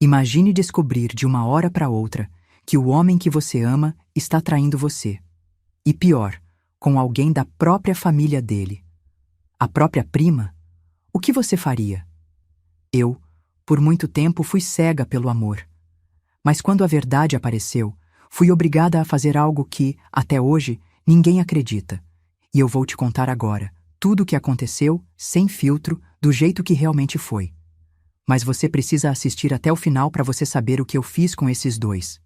Imagine descobrir de uma hora para outra que o homem que você ama está traindo você. E pior, com alguém da própria família dele. A própria prima? O que você faria? Eu, por muito tempo, fui cega pelo amor. Mas quando a verdade apareceu, fui obrigada a fazer algo que, até hoje, ninguém acredita. E eu vou te contar agora tudo o que aconteceu, sem filtro, do jeito que realmente foi. Mas você precisa assistir até o final para você saber o que eu fiz com esses dois.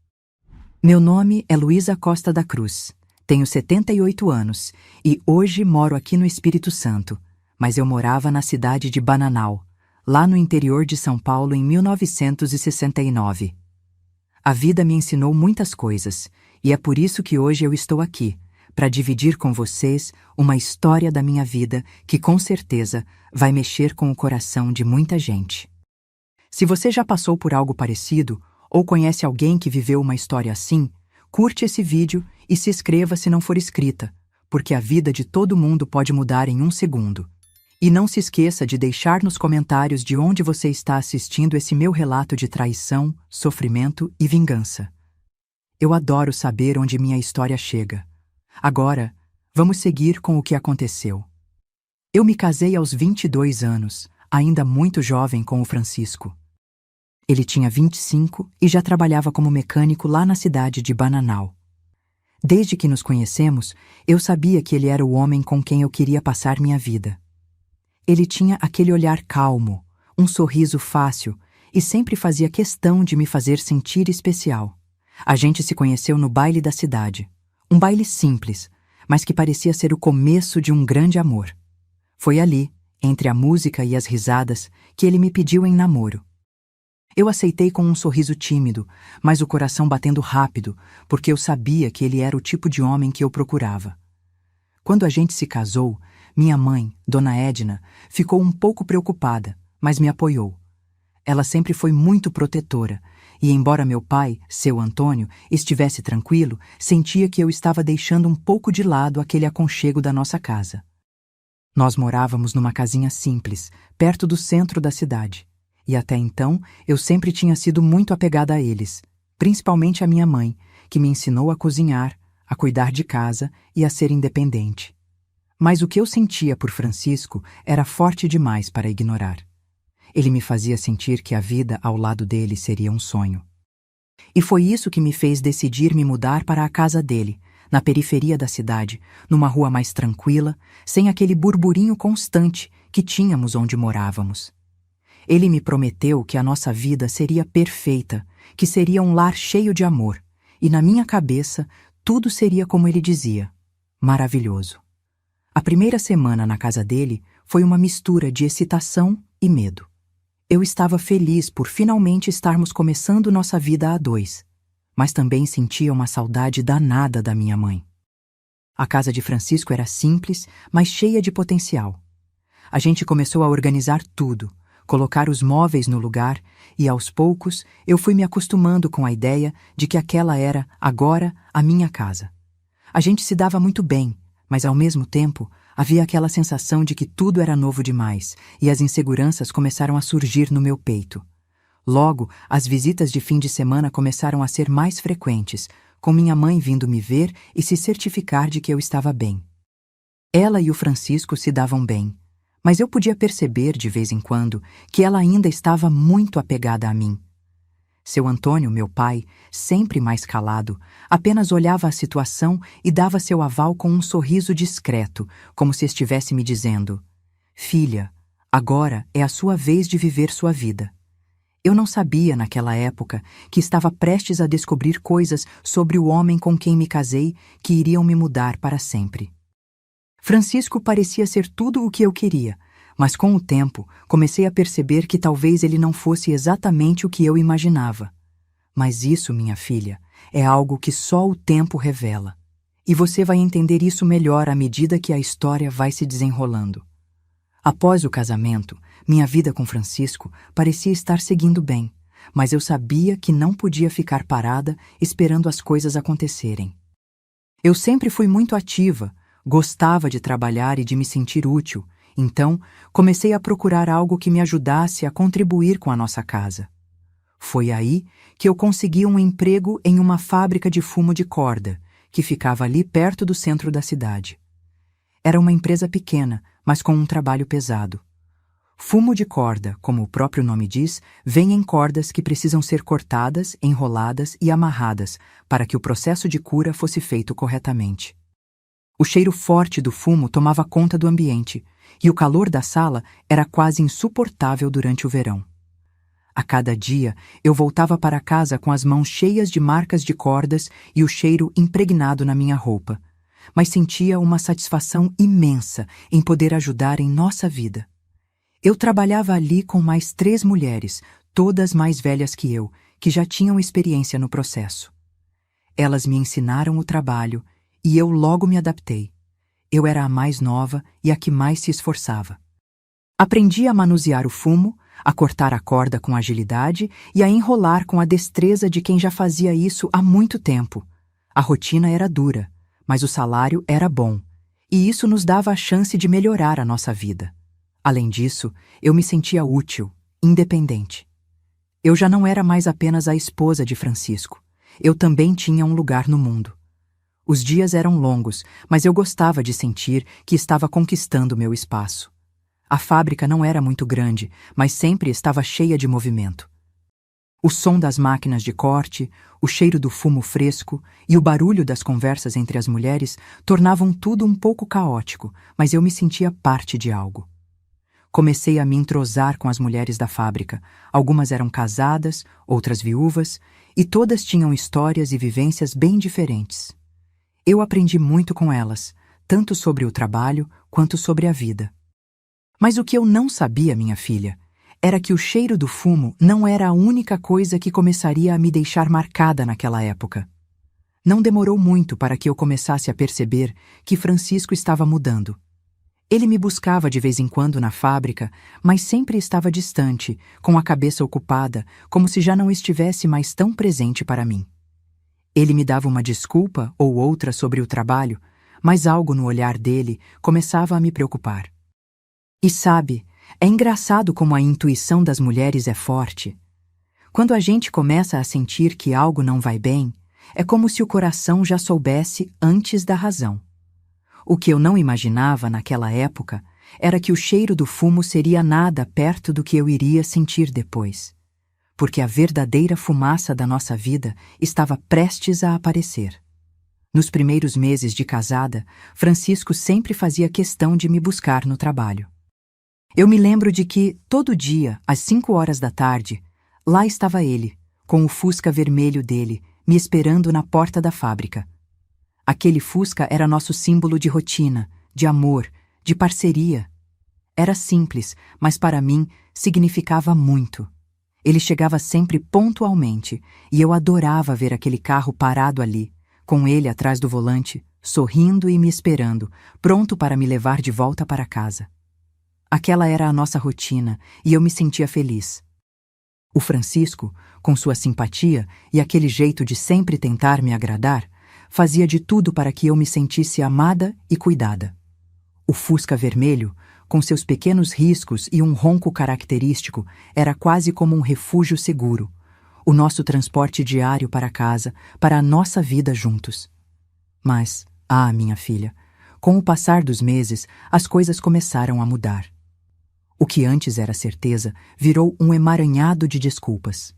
Meu nome é Luísa Costa da Cruz. Tenho 78 anos e hoje moro aqui no Espírito Santo, mas eu morava na cidade de Bananal, lá no interior de São Paulo em 1969. A vida me ensinou muitas coisas e é por isso que hoje eu estou aqui, para dividir com vocês uma história da minha vida que com certeza vai mexer com o coração de muita gente. Se você já passou por algo parecido ou conhece alguém que viveu uma história assim, curte esse vídeo e se inscreva se não for inscrita, porque a vida de todo mundo pode mudar em um segundo. E não se esqueça de deixar nos comentários de onde você está assistindo esse meu relato de traição, sofrimento e vingança. Eu adoro saber onde minha história chega. Agora, vamos seguir com o que aconteceu. Eu me casei aos 22 anos, ainda muito jovem, com o Francisco. Ele tinha 25 e já trabalhava como mecânico lá na cidade de Bananal. Desde que nos conhecemos, eu sabia que ele era o homem com quem eu queria passar minha vida. Ele tinha aquele olhar calmo, um sorriso fácil e sempre fazia questão de me fazer sentir especial. A gente se conheceu no baile da cidade. Um baile simples, mas que parecia ser o começo de um grande amor. Foi ali, entre a música e as risadas, que ele me pediu em namoro. Eu aceitei com um sorriso tímido, mas o coração batendo rápido, porque eu sabia que ele era o tipo de homem que eu procurava. Quando a gente se casou, minha mãe, Dona Edna, ficou um pouco preocupada, mas me apoiou. Ela sempre foi muito protetora, e embora meu pai, seu Antônio, estivesse tranquilo, sentia que eu estava deixando um pouco de lado aquele aconchego da nossa casa. Nós morávamos numa casinha simples, perto do centro da cidade, e até então eu sempre tinha sido muito apegada a eles, principalmente a minha mãe, que me ensinou a cozinhar, a cuidar de casa e a ser independente. Mas o que eu sentia por Francisco era forte demais para ignorar. Ele me fazia sentir que a vida ao lado dele seria um sonho. E foi isso que me fez decidir me mudar para a casa dele, na periferia da cidade, numa rua mais tranquila, sem aquele burburinho constante que tínhamos onde morávamos. Ele me prometeu que a nossa vida seria perfeita, que seria um lar cheio de amor, e na minha cabeça tudo seria como ele dizia, maravilhoso. A primeira semana na casa dele foi uma mistura de excitação e medo. Eu estava feliz por finalmente estarmos começando nossa vida a dois, mas também sentia uma saudade danada da minha mãe. A casa de Francisco era simples, mas cheia de potencial. A gente começou a organizar tudo, colocar os móveis no lugar e, aos poucos, eu fui me acostumando com a ideia de que aquela era, agora, a minha casa. A gente se dava muito bem, mas, ao mesmo tempo, havia aquela sensação de que tudo era novo demais e as inseguranças começaram a surgir no meu peito. Logo, as visitas de fim de semana começaram a ser mais frequentes, com minha mãe vindo me ver e se certificar de que eu estava bem. Ela e o Francisco se davam bem, mas eu podia perceber, de vez em quando, que ela ainda estava muito apegada a mim. Seu Antônio, meu pai, sempre mais calado, apenas olhava a situação e dava seu aval com um sorriso discreto, como se estivesse me dizendo: "Filha, agora é a sua vez de viver sua vida." Eu não sabia, naquela época, que estava prestes a descobrir coisas sobre o homem com quem me casei que iriam me mudar para sempre. Francisco parecia ser tudo o que eu queria, mas com o tempo comecei a perceber que talvez ele não fosse exatamente o que eu imaginava. Mas isso, minha filha, é algo que só o tempo revela. E você vai entender isso melhor à medida que a história vai se desenrolando. Após o casamento, minha vida com Francisco parecia estar seguindo bem, mas eu sabia que não podia ficar parada esperando as coisas acontecerem. Eu sempre fui muito ativa, gostava de trabalhar e de me sentir útil, então comecei a procurar algo que me ajudasse a contribuir com a nossa casa. Foi aí que eu consegui um emprego em uma fábrica de fumo de corda, que ficava ali perto do centro da cidade. Era uma empresa pequena, mas com um trabalho pesado. Fumo de corda, como o próprio nome diz, vem em cordas que precisam ser cortadas, enroladas e amarradas para que o processo de cura fosse feito corretamente. O cheiro forte do fumo tomava conta do ambiente, e o calor da sala era quase insuportável durante o verão. A cada dia, eu voltava para casa com as mãos cheias de marcas de cordas e o cheiro impregnado na minha roupa, mas sentia uma satisfação imensa em poder ajudar em nossa vida. Eu trabalhava ali com mais 3 mulheres, todas mais velhas que eu, que já tinham experiência no processo. Elas me ensinaram o trabalho e eu logo me adaptei. Eu era a mais nova e a que mais se esforçava. Aprendi a manusear o fumo, a cortar a corda com agilidade e a enrolar com a destreza de quem já fazia isso há muito tempo. A rotina era dura, mas o salário era bom, e isso nos dava a chance de melhorar a nossa vida. Além disso, eu me sentia útil, independente. Eu já não era mais apenas a esposa de Francisco. Eu também tinha um lugar no mundo. Os dias eram longos, mas eu gostava de sentir que estava conquistando meu espaço. A fábrica não era muito grande, mas sempre estava cheia de movimento. O som das máquinas de corte, o cheiro do fumo fresco e o barulho das conversas entre as mulheres tornavam tudo um pouco caótico, mas eu me sentia parte de algo. Comecei a me entrosar com as mulheres da fábrica. Algumas eram casadas, outras viúvas, e todas tinham histórias e vivências bem diferentes. Eu aprendi muito com elas, tanto sobre o trabalho quanto sobre a vida. Mas o que eu não sabia, minha filha, era que o cheiro do fumo não era a única coisa que começaria a me deixar marcada naquela época. Não demorou muito para que eu começasse a perceber que Francisco estava mudando. Ele me buscava de vez em quando na fábrica, mas sempre estava distante, com a cabeça ocupada, como se já não estivesse mais tão presente para mim. Ele me dava uma desculpa ou outra sobre o trabalho, mas algo no olhar dele começava a me preocupar. E sabe, é engraçado como a intuição das mulheres é forte. Quando a gente começa a sentir que algo não vai bem, é como se o coração já soubesse antes da razão. O que eu não imaginava naquela época era que o cheiro do fumo seria nada perto do que eu iria sentir depois, porque a verdadeira fumaça da nossa vida estava prestes a aparecer. Nos primeiros meses de casada, Francisco sempre fazia questão de me buscar no trabalho. Eu me lembro de que, todo dia, às 5 horas da tarde, lá estava ele, com o Fusca vermelho dele, me esperando na porta da fábrica. Aquele Fusca era nosso símbolo de rotina, de amor, de parceria. Era simples, mas para mim significava muito. Ele chegava sempre pontualmente, e eu adorava ver aquele carro parado ali, com ele atrás do volante, sorrindo e me esperando, pronto para me levar de volta para casa. Aquela era a nossa rotina, e eu me sentia feliz. O Francisco, com sua simpatia e aquele jeito de sempre tentar me agradar, fazia de tudo para que eu me sentisse amada e cuidada. O Fusca vermelho, com seus pequenos riscos e um ronco característico, era quase como um refúgio seguro, o nosso transporte diário para casa, para a nossa vida juntos. Mas, minha filha, com o passar dos meses, as coisas começaram a mudar. O que antes era certeza virou um emaranhado de desculpas.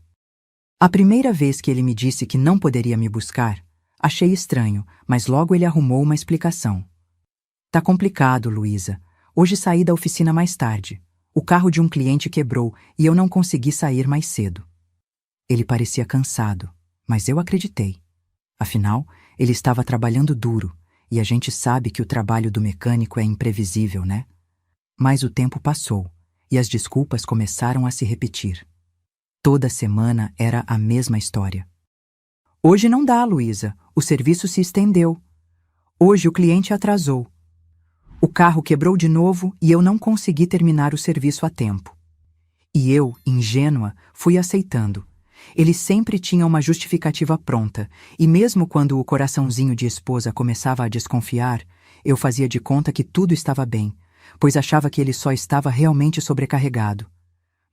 A primeira vez que ele me disse que não poderia me buscar, achei estranho, mas logo ele arrumou uma explicação. Tá complicado, Luísa. Hoje saí da oficina mais tarde. O carro de um cliente quebrou e eu não consegui sair mais cedo. Ele parecia cansado, mas eu acreditei. Afinal, ele estava trabalhando duro, e a gente sabe que o trabalho do mecânico é imprevisível, né? Mas o tempo passou, e as desculpas começaram a se repetir. Toda semana era a mesma história. Hoje não dá, Luísa. O serviço se estendeu. Hoje o cliente atrasou. O carro quebrou de novo e eu não consegui terminar o serviço a tempo. E eu, ingênua, fui aceitando. Ele sempre tinha uma justificativa pronta, e mesmo quando o coraçãozinho de esposa começava a desconfiar, eu fazia de conta que tudo estava bem, pois achava que ele só estava realmente sobrecarregado.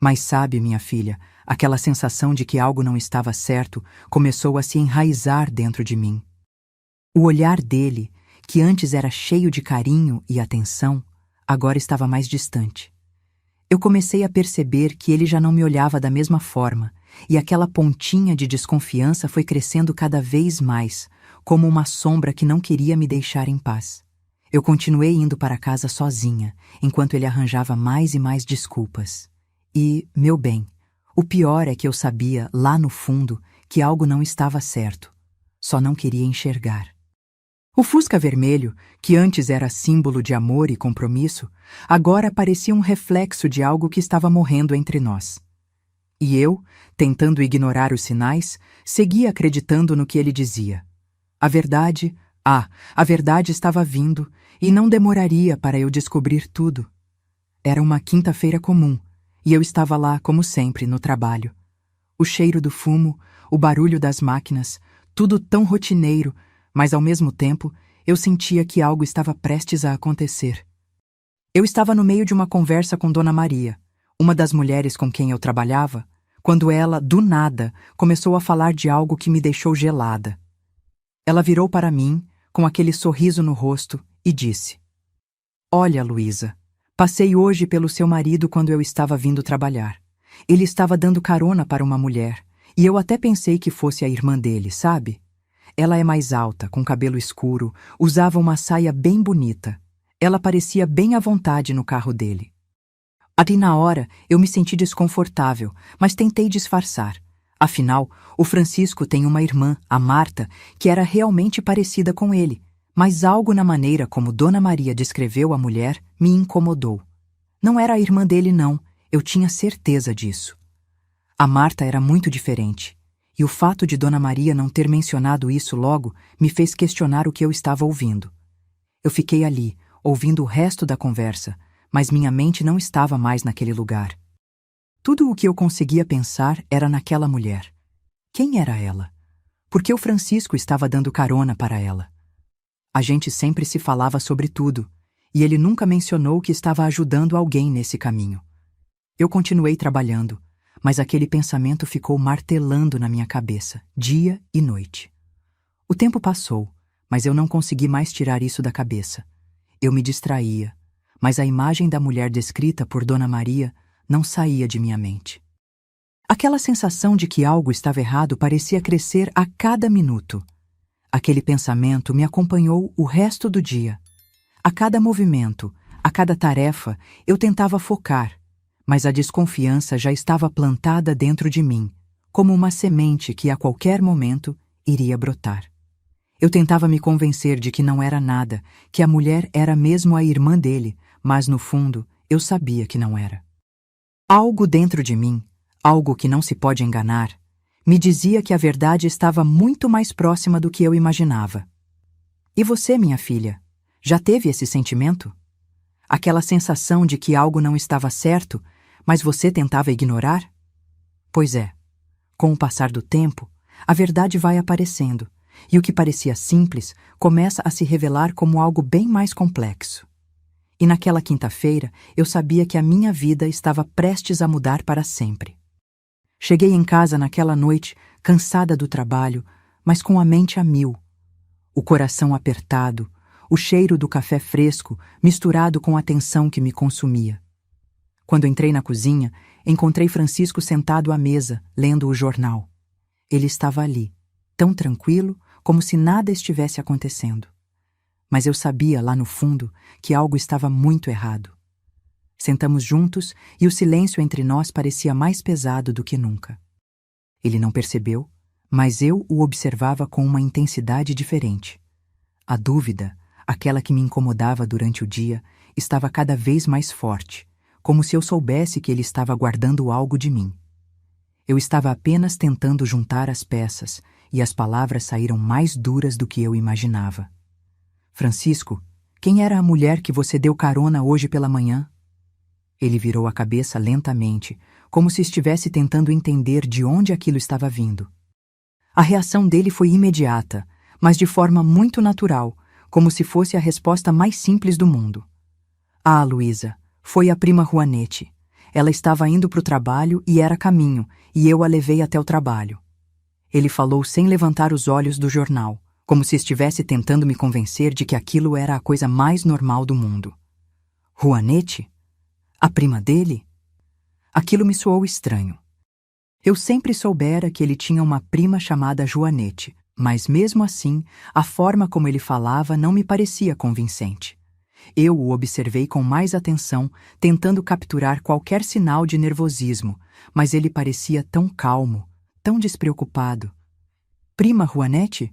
Mas sabe, minha filha, aquela sensação de que algo não estava certo começou a se enraizar dentro de mim. O olhar dele, que antes era cheio de carinho e atenção, agora estava mais distante. Eu comecei a perceber que ele já não me olhava da mesma forma, e aquela pontinha de desconfiança foi crescendo cada vez mais, como uma sombra que não queria me deixar em paz. Eu continuei indo para casa sozinha, enquanto ele arranjava mais e mais desculpas. E, meu bem, o pior é que eu sabia, lá no fundo, que algo não estava certo. Só não queria enxergar. O Fusca vermelho, que antes era símbolo de amor e compromisso, agora parecia um reflexo de algo que estava morrendo entre nós. E eu, tentando ignorar os sinais, seguia acreditando no que ele dizia. A verdade estava vindo e não demoraria para eu descobrir tudo. Era uma quinta-feira comum e eu estava lá, como sempre, no trabalho. O cheiro do fumo, o barulho das máquinas, tudo tão rotineiro, mas ao mesmo tempo eu sentia que algo estava prestes a acontecer. Eu estava no meio de uma conversa com Dona Maria, uma das mulheres com quem eu trabalhava, quando ela, do nada, começou a falar de algo que me deixou gelada. Ela virou para mim, com aquele sorriso no rosto, e disse: "Olha, Luísa, passei hoje pelo seu marido quando eu estava vindo trabalhar. Ele estava dando carona para uma mulher, e eu até pensei que fosse a irmã dele, sabe? Ela é mais alta, com cabelo escuro, usava uma saia bem bonita. Ela parecia bem à vontade no carro dele. Até na hora, eu me senti desconfortável, mas tentei disfarçar. Afinal, o Francisco tem uma irmã, a Marta, que era realmente parecida com ele, mas algo na maneira como Dona Maria descreveu a mulher me incomodou. Não era a irmã dele, não, eu tinha certeza disso. A Marta era muito diferente, e o fato de Dona Maria não ter mencionado isso logo me fez questionar o que eu estava ouvindo. Eu fiquei ali, ouvindo o resto da conversa, mas minha mente não estava mais naquele lugar. Tudo o que eu conseguia pensar era naquela mulher. Quem era ela? Por que o Francisco estava dando carona para ela? A gente sempre se falava sobre tudo, e ele nunca mencionou que estava ajudando alguém nesse caminho. Eu continuei trabalhando, mas aquele pensamento ficou martelando na minha cabeça, dia e noite. O tempo passou, mas eu não consegui mais tirar isso da cabeça. Eu me distraía, mas a imagem da mulher descrita por Dona Maria não saía de minha mente. Aquela sensação de que algo estava errado parecia crescer a cada minuto. Aquele pensamento me acompanhou o resto do dia. A cada movimento, a cada tarefa, eu tentava focar, mas a desconfiança já estava plantada dentro de mim, como uma semente que a qualquer momento iria brotar. Eu tentava me convencer de que não era nada, que a mulher era mesmo a irmã dele, mas no fundo eu sabia que não era. Algo dentro de mim, algo que não se pode enganar, me dizia que a verdade estava muito mais próxima do que eu imaginava. E você, minha filha, já teve esse sentimento? Aquela sensação de que algo não estava certo, mas você tentava ignorar? Pois é, com o passar do tempo, a verdade vai aparecendo, e o que parecia simples começa a se revelar como algo bem mais complexo. E naquela quinta-feira, eu sabia que a minha vida estava prestes a mudar para sempre. Cheguei em casa naquela noite, cansada do trabalho, mas com a mente a mil. O coração apertado, o cheiro do café fresco misturado com a tensão que me consumia. Quando entrei na cozinha, encontrei Francisco sentado à mesa, lendo o jornal. Ele estava ali, tão tranquilo como se nada estivesse acontecendo. Mas eu sabia, lá no fundo, que algo estava muito errado. Sentamos juntos e o silêncio entre nós parecia mais pesado do que nunca. Ele não percebeu, mas eu o observava com uma intensidade diferente. A dúvida, aquela que me incomodava durante o dia, estava cada vez mais forte, como se eu soubesse que ele estava guardando algo de mim. Eu estava apenas tentando juntar as peças, e as palavras saíram mais duras do que eu imaginava. Francisco, quem era a mulher que você deu carona hoje pela manhã? Ele virou a cabeça lentamente, como se estivesse tentando entender de onde aquilo estava vindo. A reação dele foi imediata, mas de forma muito natural, como se fosse a resposta mais simples do mundo. Ah, Luísa, foi a prima Juanete. Ela estava indo para o trabalho e era a caminho, e eu a levei até o trabalho. Ele falou sem levantar os olhos do jornal, como se estivesse tentando me convencer de que aquilo era a coisa mais normal do mundo. Juanete? A prima dele? Aquilo me soou estranho. Eu sempre soubera que ele tinha uma prima chamada Juanete, mas mesmo assim, a forma como ele falava não me parecia convincente. Eu o observei com mais atenção, tentando capturar qualquer sinal de nervosismo, mas ele parecia tão calmo, tão despreocupado. Prima Juanete?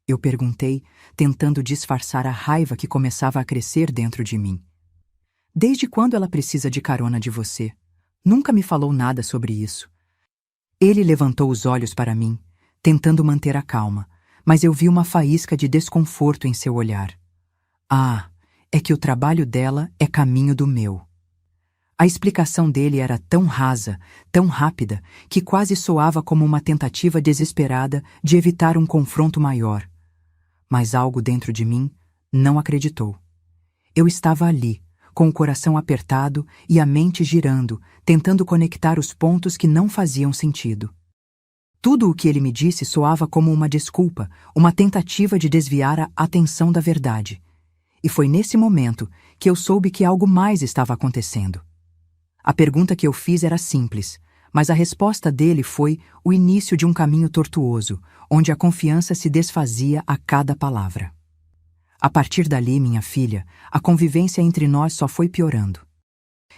Eu perguntei, tentando disfarçar a raiva que começava a crescer dentro de mim. Desde quando ela precisa de carona de você? Nunca me falou nada sobre isso. Ele levantou os olhos para mim, tentando manter a calma, mas eu vi uma faísca de desconforto em seu olhar. Ah, é que o trabalho dela é caminho do meu. A explicação dele era tão rasa, tão rápida, que quase soava como uma tentativa desesperada de evitar um confronto maior. Mas algo dentro de mim não acreditou. Eu estava ali, com o coração apertado e a mente girando, tentando conectar os pontos que não faziam sentido. Tudo o que ele me disse soava como uma desculpa, uma tentativa de desviar a atenção da verdade. E foi nesse momento que eu soube que algo mais estava acontecendo. A pergunta que eu fiz era simples, mas a resposta dele foi o início de um caminho tortuoso, onde a confiança se desfazia a cada palavra. A partir dali, minha filha, a convivência entre nós só foi piorando.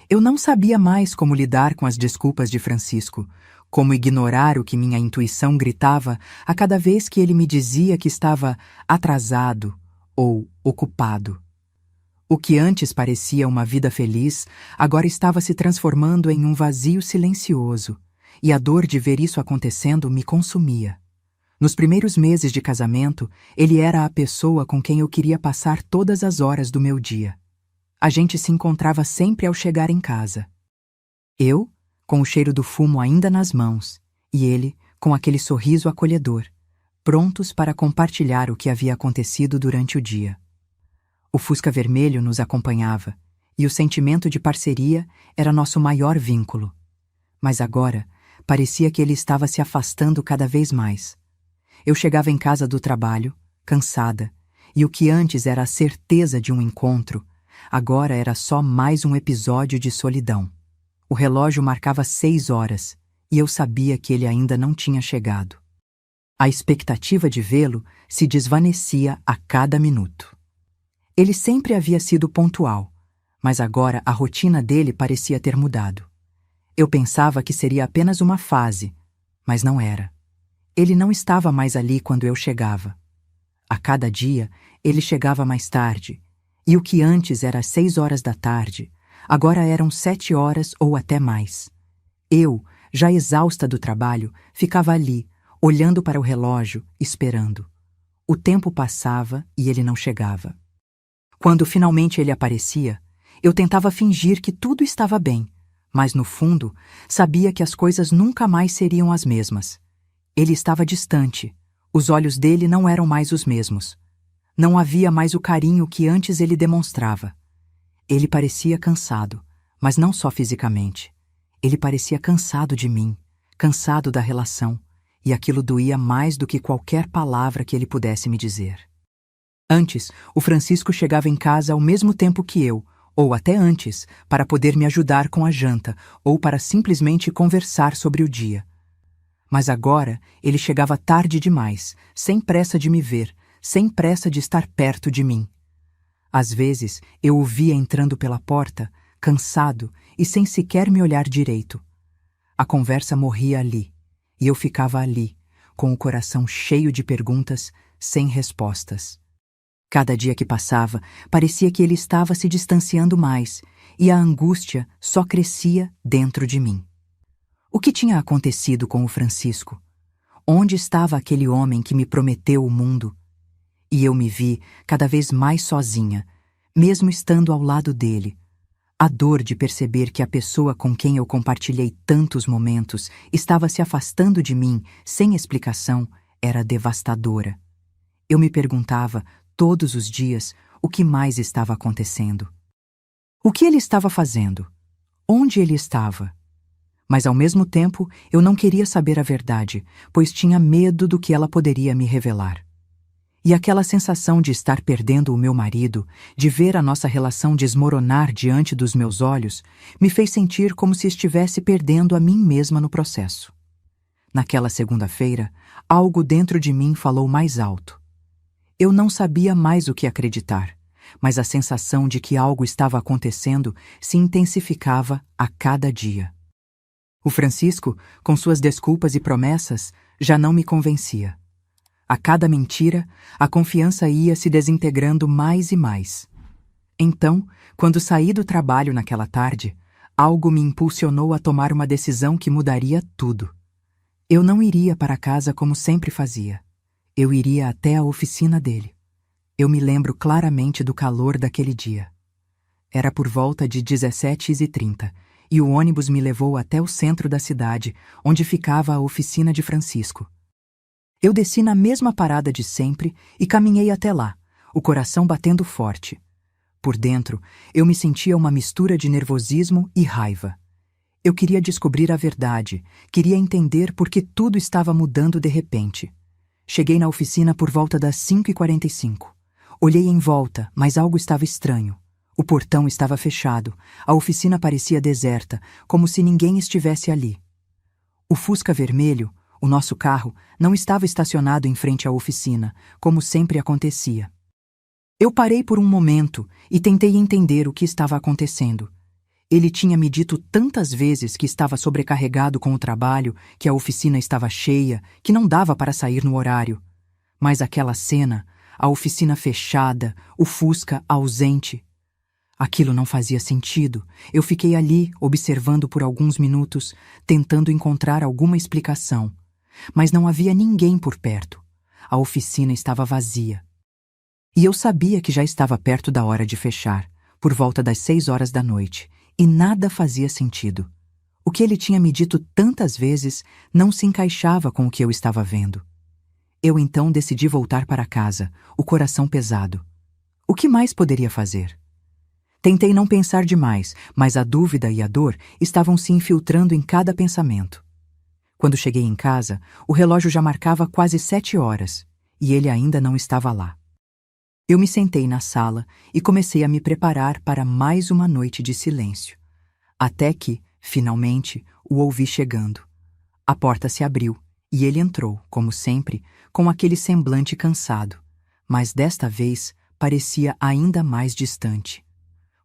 Eu não sabia mais como lidar com as desculpas de Francisco, como ignorar o que minha intuição gritava a cada vez que ele me dizia que estava atrasado ou ocupado. O que antes parecia uma vida feliz, agora estava se transformando em um vazio silencioso, e a dor de ver isso acontecendo me consumia. Nos primeiros meses de casamento, ele era a pessoa com quem eu queria passar todas as horas do meu dia. A gente se encontrava sempre ao chegar em casa. Eu, com o cheiro do fumo ainda nas mãos, e ele, com aquele sorriso acolhedor, prontos para compartilhar o que havia acontecido durante o dia. O Fusca vermelho nos acompanhava, e o sentimento de parceria era nosso maior vínculo. Mas agora, parecia que ele estava se afastando cada vez mais. Eu chegava em casa do trabalho, cansada, e o que antes era a certeza de um encontro, agora era só mais um episódio de solidão. O relógio marcava 6 horas, e eu sabia que ele ainda não tinha chegado. A expectativa de vê-lo se desvanecia a cada minuto. Ele sempre havia sido pontual, mas agora a rotina dele parecia ter mudado. Eu pensava que seria apenas uma fase, mas não era. Ele não estava mais ali quando eu chegava. A cada dia, ele chegava mais tarde, e o que antes era às 6 horas da tarde, agora eram 7 horas ou até mais. Eu, já exausta do trabalho, ficava ali, olhando para o relógio, esperando. O tempo passava e ele não chegava. Quando finalmente ele aparecia, eu tentava fingir que tudo estava bem, mas no fundo, sabia que as coisas nunca mais seriam as mesmas. Ele estava distante, os olhos dele não eram mais os mesmos. Não havia mais o carinho que antes ele demonstrava. Ele parecia cansado, mas não só fisicamente. Ele parecia cansado de mim, cansado da relação, e aquilo doía mais do que qualquer palavra que ele pudesse me dizer. Antes, o Francisco chegava em casa ao mesmo tempo que eu, ou até antes, para poder me ajudar com a janta, ou para simplesmente conversar sobre o dia. Mas agora ele chegava tarde demais, sem pressa de me ver, sem pressa de estar perto de mim. Às vezes, eu o via entrando pela porta, cansado e sem sequer me olhar direito. A conversa morria ali, e eu ficava ali, com o coração cheio de perguntas, sem respostas. Cada dia que passava, parecia que ele estava se distanciando mais, e a angústia só crescia dentro de mim. O que tinha acontecido com o Francisco? Onde estava aquele homem que me prometeu o mundo? E eu me vi cada vez mais sozinha, mesmo estando ao lado dele. A dor de perceber que a pessoa com quem eu compartilhei tantos momentos estava se afastando de mim sem explicação era devastadora. Eu me perguntava todos os dias o que mais estava acontecendo. O que ele estava fazendo? Onde ele estava? Mas ao mesmo tempo eu não queria saber a verdade, pois tinha medo do que ela poderia me revelar. E aquela sensação de estar perdendo o meu marido, de ver a nossa relação desmoronar diante dos meus olhos, me fez sentir como se estivesse perdendo a mim mesma no processo. Naquela segunda-feira, algo dentro de mim falou mais alto. Eu não sabia mais o que acreditar, mas a sensação de que algo estava acontecendo se intensificava a cada dia. O Francisco, com suas desculpas e promessas, já não me convencia. A cada mentira, a confiança ia se desintegrando mais e mais. Então, quando saí do trabalho naquela tarde, algo me impulsionou a tomar uma decisão que mudaria tudo. Eu não iria para casa como sempre fazia. Eu iria até a oficina dele. Eu me lembro claramente do calor daquele dia. Era por volta de 17h30 e o ônibus me levou até o centro da cidade, onde ficava a oficina de Francisco. Eu desci na mesma parada de sempre e caminhei até lá, o coração batendo forte. Por dentro, eu me sentia uma mistura de nervosismo e raiva. Eu queria descobrir a verdade, queria entender por que tudo estava mudando de repente. Cheguei na oficina por volta das 5h45. Olhei em volta, mas algo estava estranho. O portão estava fechado, a oficina parecia deserta, como se ninguém estivesse ali. O Fusca vermelho, o nosso carro, não estava estacionado em frente à oficina, como sempre acontecia. Eu parei por um momento e tentei entender o que estava acontecendo. Ele tinha me dito tantas vezes que estava sobrecarregado com o trabalho, que a oficina estava cheia, que não dava para sair no horário. Mas aquela cena, a oficina fechada, o Fusca ausente. Aquilo não fazia sentido. Eu fiquei ali, observando por alguns minutos, tentando encontrar alguma explicação. Mas não havia ninguém por perto. A oficina estava vazia. E eu sabia que já estava perto da hora de fechar, por volta das 6 horas da noite, e nada fazia sentido. O que ele tinha me dito tantas vezes não se encaixava com o que eu estava vendo. Eu então decidi voltar para casa, o coração pesado. O que mais poderia fazer? Tentei não pensar demais, mas a dúvida e a dor estavam se infiltrando em cada pensamento. Quando cheguei em casa, o relógio já marcava quase 7 horas, e ele ainda não estava lá. Eu me sentei na sala e comecei a me preparar para mais uma noite de silêncio. Até que, finalmente, o ouvi chegando. A porta se abriu e ele entrou, como sempre, com aquele semblante cansado, mas desta vez parecia ainda mais distante.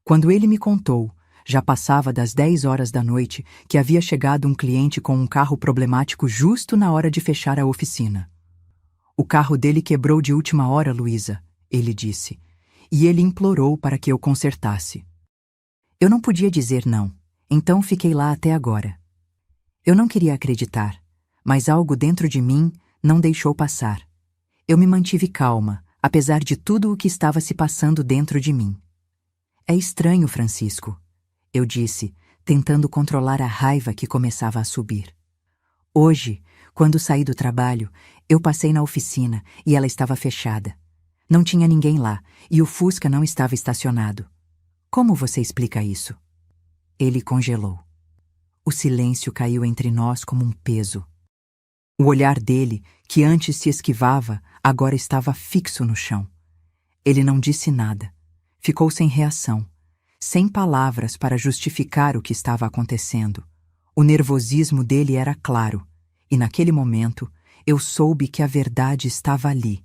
Quando ele me contou, já passava das 10 horas da noite, que havia chegado um cliente com um carro problemático justo na hora de fechar a oficina. O carro dele quebrou de última hora, Luísa, ele disse, e ele implorou para que eu consertasse. Eu não podia dizer não, então fiquei lá até agora. Eu não queria acreditar, mas algo dentro de mim não deixou passar. Eu me mantive calma, apesar de tudo o que estava se passando dentro de mim. É estranho, Francisco, eu disse, tentando controlar a raiva que começava a subir. Hoje, quando saí do trabalho, eu passei na oficina e ela estava fechada. Não tinha ninguém lá e o Fusca não estava estacionado. Como você explica isso? Ele congelou. O silêncio caiu entre nós como um peso. O olhar dele, que antes se esquivava, agora estava fixo no chão. Ele não disse nada. Ficou sem reação, sem palavras para justificar o que estava acontecendo. O nervosismo dele era claro, e naquele momento eu soube que a verdade estava ali,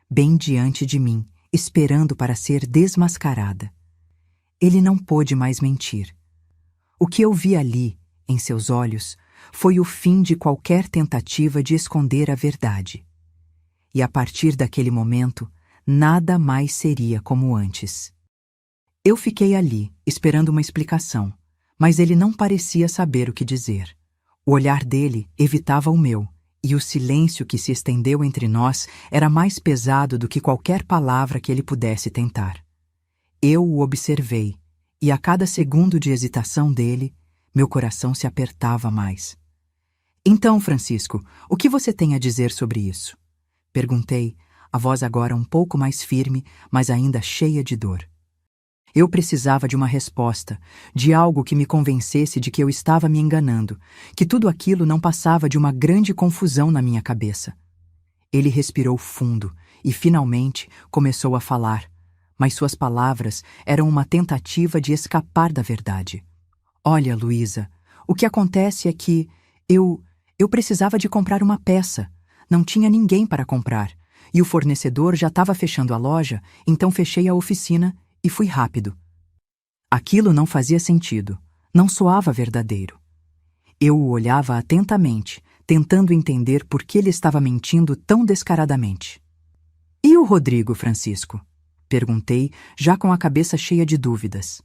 bem diante de mim, esperando para ser desmascarada. Ele não pôde mais mentir. O que eu vi ali, em seus olhos, foi o fim de qualquer tentativa de esconder a verdade. E a partir daquele momento, nada mais seria como antes. Eu fiquei ali, esperando uma explicação, mas ele não parecia saber o que dizer. O olhar dele evitava o meu, e o silêncio que se estendeu entre nós era mais pesado do que qualquer palavra que ele pudesse tentar. Eu o observei, e a cada segundo de hesitação dele, meu coração se apertava mais. Então, Francisco, o que você tem a dizer sobre isso? Perguntei, a voz agora um pouco mais firme, mas ainda cheia de dor. Eu precisava de uma resposta, de algo que me convencesse de que eu estava me enganando, que tudo aquilo não passava de uma grande confusão na minha cabeça. Ele respirou fundo e, finalmente, começou a falar, mas suas palavras eram uma tentativa de escapar da verdade. Olha, Luísa, o que acontece é que eu precisava de comprar uma peça. Não tinha ninguém para comprar, e o fornecedor já estava fechando a loja, então fechei a oficina e fui rápido. Aquilo não fazia sentido, não soava verdadeiro. Eu o olhava atentamente, tentando entender por que ele estava mentindo tão descaradamente. E o Rodrigo, Francisco? Perguntei, já com a cabeça cheia de dúvidas.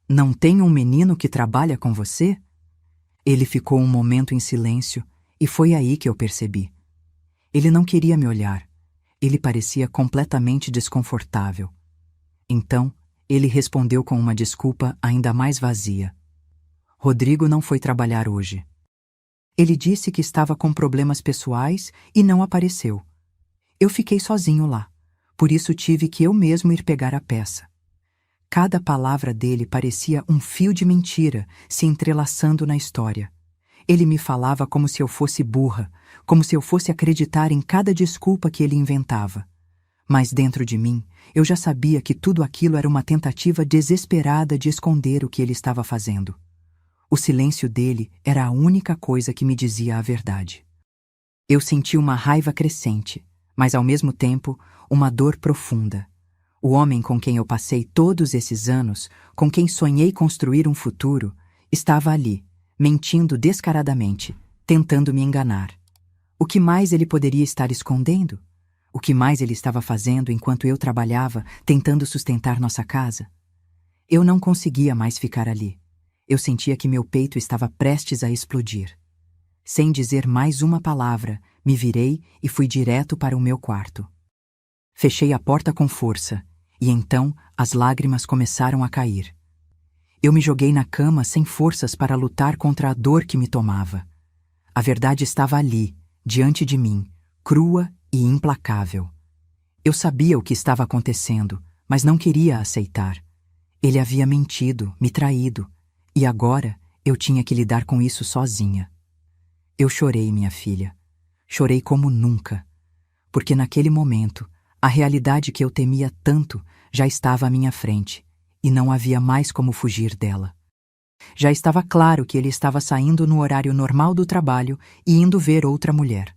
Não tem um menino que trabalha com você? Ele ficou um momento em silêncio e foi aí que eu percebi. Ele não queria me olhar. Ele parecia completamente desconfortável. Então, ele respondeu com uma desculpa ainda mais vazia. Rodrigo não foi trabalhar hoje. Ele disse que estava com problemas pessoais e não apareceu. Eu fiquei sozinho lá, por isso tive que eu mesmo ir pegar a peça. Cada palavra dele parecia um fio de mentira se entrelaçando na história. Ele me falava como se eu fosse burra, como se eu fosse acreditar em cada desculpa que ele inventava. Mas dentro de mim, eu já sabia que tudo aquilo era uma tentativa desesperada de esconder o que ele estava fazendo. O silêncio dele era a única coisa que me dizia a verdade. Eu senti uma raiva crescente, mas ao mesmo tempo, uma dor profunda. O homem com quem eu passei todos esses anos, com quem sonhei construir um futuro, estava ali, mentindo descaradamente, tentando me enganar. O que mais ele poderia estar escondendo? O que mais ele estava fazendo enquanto eu trabalhava, tentando sustentar nossa casa? Eu não conseguia mais ficar ali. Eu sentia que meu peito estava prestes a explodir. Sem dizer mais uma palavra, me virei e fui direto para o meu quarto. Fechei a porta com força, e então as lágrimas começaram a cair. Eu me joguei na cama sem forças para lutar contra a dor que me tomava. A verdade estava ali, diante de mim, crua e implacável. Eu sabia o que estava acontecendo, mas não queria aceitar. Ele havia mentido, me traído, e agora eu tinha que lidar com isso sozinha. Eu chorei, minha filha. Chorei como nunca, porque naquele momento, a realidade que eu temia tanto já estava à minha frente, e não havia mais como fugir dela. Já estava claro que ele estava saindo no horário normal do trabalho e indo ver outra mulher.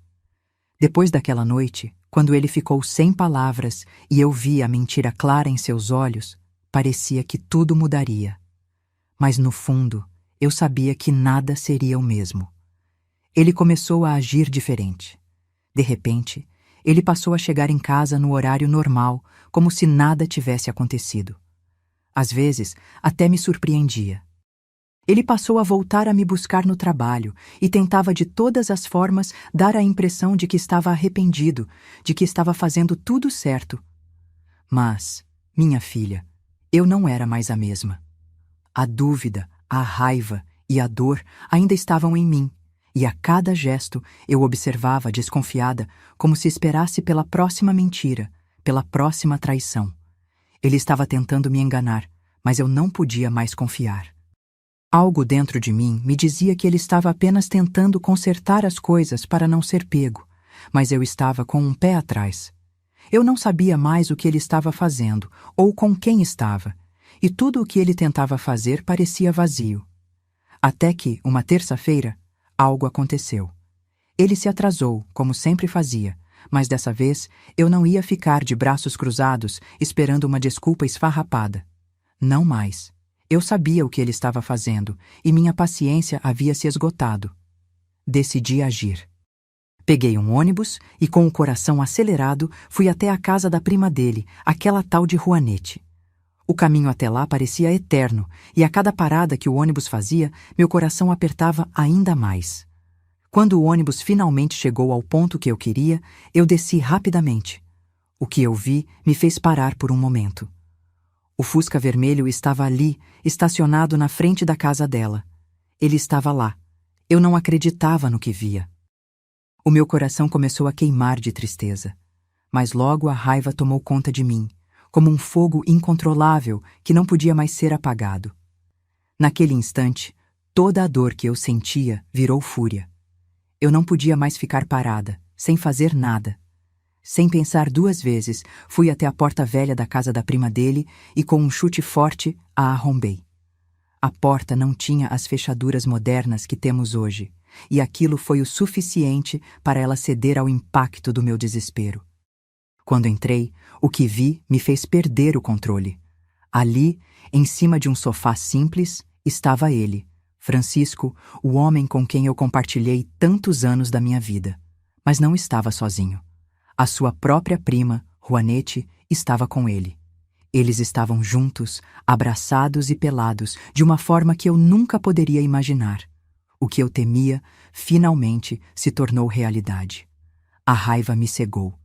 Depois daquela noite, quando ele ficou sem palavras e eu vi a mentira clara em seus olhos, parecia que tudo mudaria. Mas no fundo, eu sabia que nada seria o mesmo. Ele começou a agir diferente. De repente, ele passou a chegar em casa no horário normal, como se nada tivesse acontecido. Às vezes, até me surpreendia. Ele passou a voltar a me buscar no trabalho e tentava de todas as formas dar a impressão de que estava arrependido, de que estava fazendo tudo certo. Mas, minha filha, eu não era mais a mesma. A dúvida, a raiva e a dor ainda estavam em mim, e a cada gesto eu observava desconfiada, como se esperasse pela próxima mentira, pela próxima traição. Ele estava tentando me enganar, mas eu não podia mais confiar. Algo dentro de mim me dizia que ele estava apenas tentando consertar as coisas para não ser pego, mas eu estava com um pé atrás. Eu não sabia mais o que ele estava fazendo ou com quem estava, e tudo o que ele tentava fazer parecia vazio. Até que, uma terça-feira, algo aconteceu. Ele se atrasou, como sempre fazia, mas dessa vez eu não ia ficar de braços cruzados esperando uma desculpa esfarrapada. Não mais. Eu sabia o que ele estava fazendo e minha paciência havia se esgotado. Decidi agir. Peguei um ônibus e, com o coração acelerado, fui até a casa da prima dele, aquela tal de Juanete. O caminho até lá parecia eterno e a cada parada que o ônibus fazia, meu coração apertava ainda mais. Quando o ônibus finalmente chegou ao ponto que eu queria, eu desci rapidamente. O que eu vi me fez parar por um momento. O Fusca vermelho estava ali, estacionado na frente da casa dela. Ele estava lá. Eu não acreditava no que via. O meu coração começou a queimar de tristeza. Mas logo a raiva tomou conta de mim, como um fogo incontrolável que não podia mais ser apagado. Naquele instante, toda a dor que eu sentia virou fúria. Eu não podia mais ficar parada, sem fazer nada. Sem pensar duas vezes, fui até a porta velha da casa da prima dele e com um chute forte a arrombei. A porta não tinha as fechaduras modernas que temos hoje, e aquilo foi o suficiente para ela ceder ao impacto do meu desespero. Quando entrei, o que vi me fez perder o controle. Ali, em cima de um sofá simples, estava ele, Francisco, o homem com quem eu compartilhei tantos anos da minha vida. Mas não estava sozinho. A sua própria prima, Juanete, estava com ele. Eles estavam juntos, abraçados e pelados, de uma forma que eu nunca poderia imaginar. O que eu temia, finalmente, se tornou realidade. A raiva me cegou.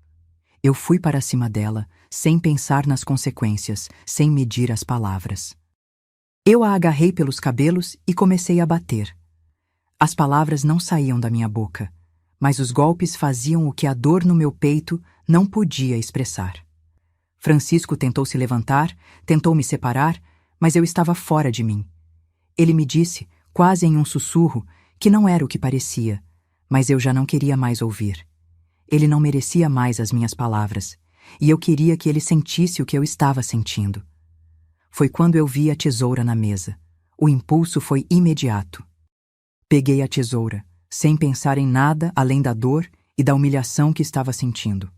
Eu fui para cima dela, sem pensar nas consequências, sem medir as palavras. Eu a agarrei pelos cabelos e comecei a bater. As palavras não saíam da minha boca, mas os golpes faziam o que a dor no meu peito não podia expressar. Francisco tentou se levantar, tentou me separar, mas eu estava fora de mim. Ele me disse, quase em um sussurro, que não era o que parecia, mas eu já não queria mais ouvir. Ele não merecia mais as minhas palavras, e eu queria que ele sentisse o que eu estava sentindo. Foi quando eu vi a tesoura na mesa. O impulso foi imediato. Peguei a tesoura, sem pensar em nada além da dor e da humilhação que estava sentindo.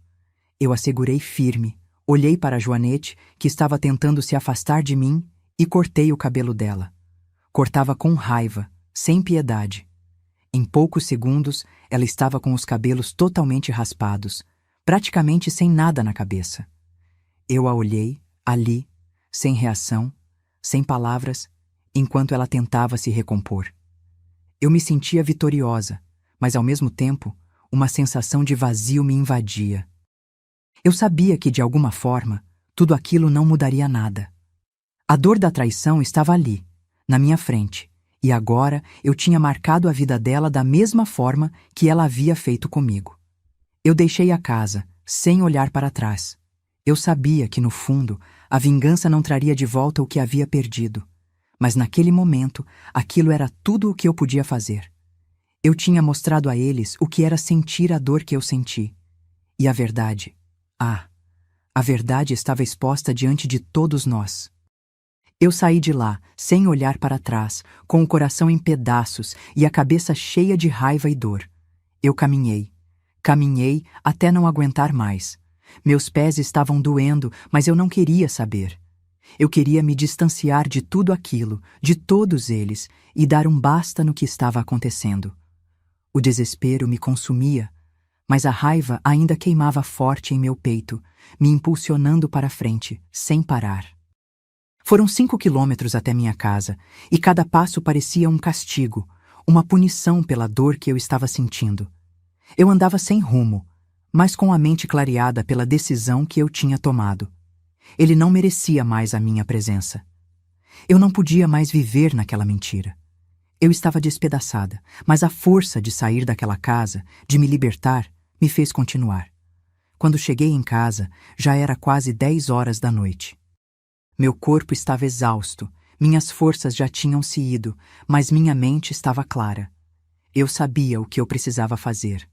Eu a segurei firme, olhei para a Joanete, que estava tentando se afastar de mim, e cortei o cabelo dela. Cortava com raiva, sem piedade. Em poucos segundos, ela estava com os cabelos totalmente raspados, praticamente sem nada na cabeça. Eu a olhei, ali, sem reação, sem palavras, enquanto ela tentava se recompor. Eu me sentia vitoriosa, mas ao mesmo tempo, uma sensação de vazio me invadia. Eu sabia que, de alguma forma, tudo aquilo não mudaria nada. A dor da traição estava ali, na minha frente, e agora eu tinha marcado a vida dela da mesma forma que ela havia feito comigo. Eu deixei a casa, sem olhar para trás. Eu sabia que, no fundo, a vingança não traria de volta o que havia perdido. Mas naquele momento, aquilo era tudo o que eu podia fazer. Eu tinha mostrado a eles o que era sentir a dor que eu senti. E a verdade estava exposta diante de todos nós. Eu saí de lá, sem olhar para trás, com o coração em pedaços e a cabeça cheia de raiva e dor. Eu caminhei até não aguentar mais. Meus pés estavam doendo, mas eu não queria saber. Eu queria me distanciar de tudo aquilo, de todos eles, e dar um basta no que estava acontecendo. O desespero me consumia, mas a raiva ainda queimava forte em meu peito, me impulsionando para frente, sem parar. Foram 5 quilômetros até minha casa, e cada passo parecia um castigo, uma punição pela dor que eu estava sentindo. Eu andava sem rumo, mas com a mente clareada pela decisão que eu tinha tomado. Ele não merecia mais a minha presença. Eu não podia mais viver naquela mentira. Eu estava despedaçada, mas a força de sair daquela casa, de me libertar, me fez continuar. Quando cheguei em casa, já era quase 10 horas da noite. Meu corpo estava exausto, minhas forças já tinham se ido, mas minha mente estava clara. Eu sabia o que eu precisava fazer.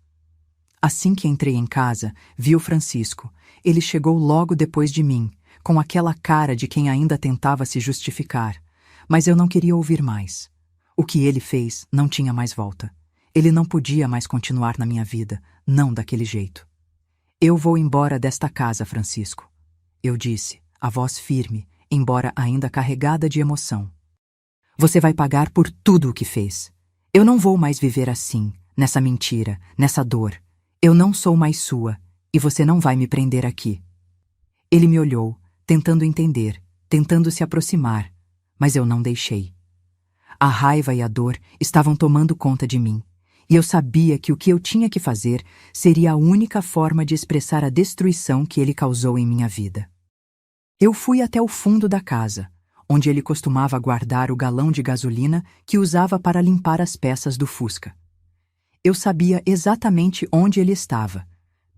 Assim que entrei em casa, vi o Francisco. Ele chegou logo depois de mim, com aquela cara de quem ainda tentava se justificar, mas eu não queria ouvir mais. O que ele fez não tinha mais volta. Ele não podia mais continuar na minha vida, não daquele jeito. Eu vou embora desta casa, Francisco, eu disse, a voz firme, embora ainda carregada de emoção. Você vai pagar por tudo o que fez. Eu não vou mais viver assim, nessa mentira, nessa dor. Eu não sou mais sua, e você não vai me prender aqui. Ele me olhou, tentando entender, tentando se aproximar, mas eu não deixei. A raiva e a dor estavam tomando conta de mim, e eu sabia que o que eu tinha que fazer seria a única forma de expressar a destruição que ele causou em minha vida. Eu fui até o fundo da casa, onde ele costumava guardar o galão de gasolina que usava para limpar as peças do Fusca. Eu sabia exatamente onde ele estava,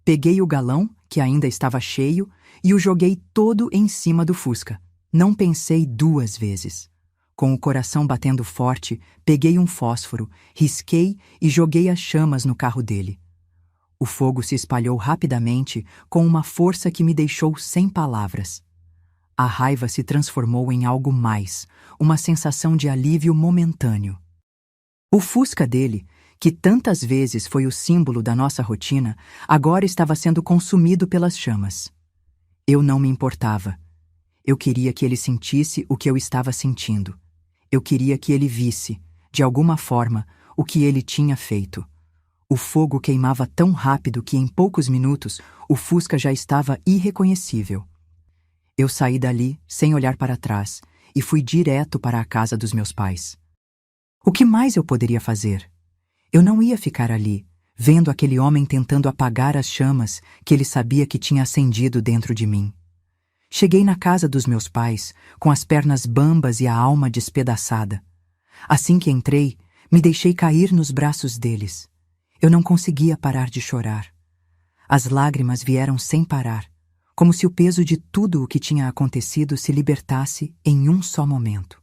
Peguei o galão, que ainda estava cheio, e o joguei todo em cima do Fusca. Não pensei 2 vezes. Com o coração batendo forte, peguei um fósforo, risquei e joguei as chamas no carro dele. O fogo se espalhou rapidamente com uma força que me deixou sem palavras. A raiva se transformou em algo mais, uma sensação de alívio momentâneo. O Fusca dele, que tantas vezes foi o símbolo da nossa rotina, agora estava sendo consumido pelas chamas. Eu não me importava. Eu queria que ele sentisse o que eu estava sentindo. Eu queria que ele visse, de alguma forma, o que ele tinha feito. O fogo queimava tão rápido que em poucos minutos o Fusca já estava irreconhecível. Eu saí dali, sem olhar para trás, e fui direto para a casa dos meus pais. O que mais eu poderia fazer? Eu não ia ficar ali, vendo aquele homem tentando apagar as chamas que ele sabia que tinha acendido dentro de mim. Cheguei na casa dos meus pais, com as pernas bambas e a alma despedaçada. Assim que entrei, me deixei cair nos braços deles. Eu não conseguia parar de chorar. As lágrimas vieram sem parar, como se o peso de tudo o que tinha acontecido se libertasse em um só momento.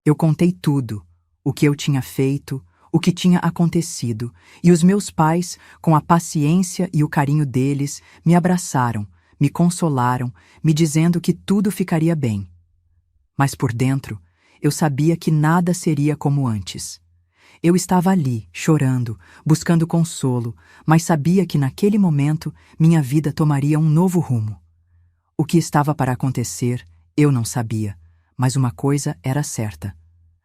Eu contei tudo, o que eu tinha feito, o que tinha acontecido, e os meus pais, com a paciência e o carinho deles, me abraçaram, me consolaram, me dizendo que tudo ficaria bem. Mas por dentro, eu sabia que nada seria como antes. Eu estava ali, chorando, buscando consolo, mas sabia que naquele momento minha vida tomaria um novo rumo. O que estava para acontecer, eu não sabia, mas uma coisa era certa.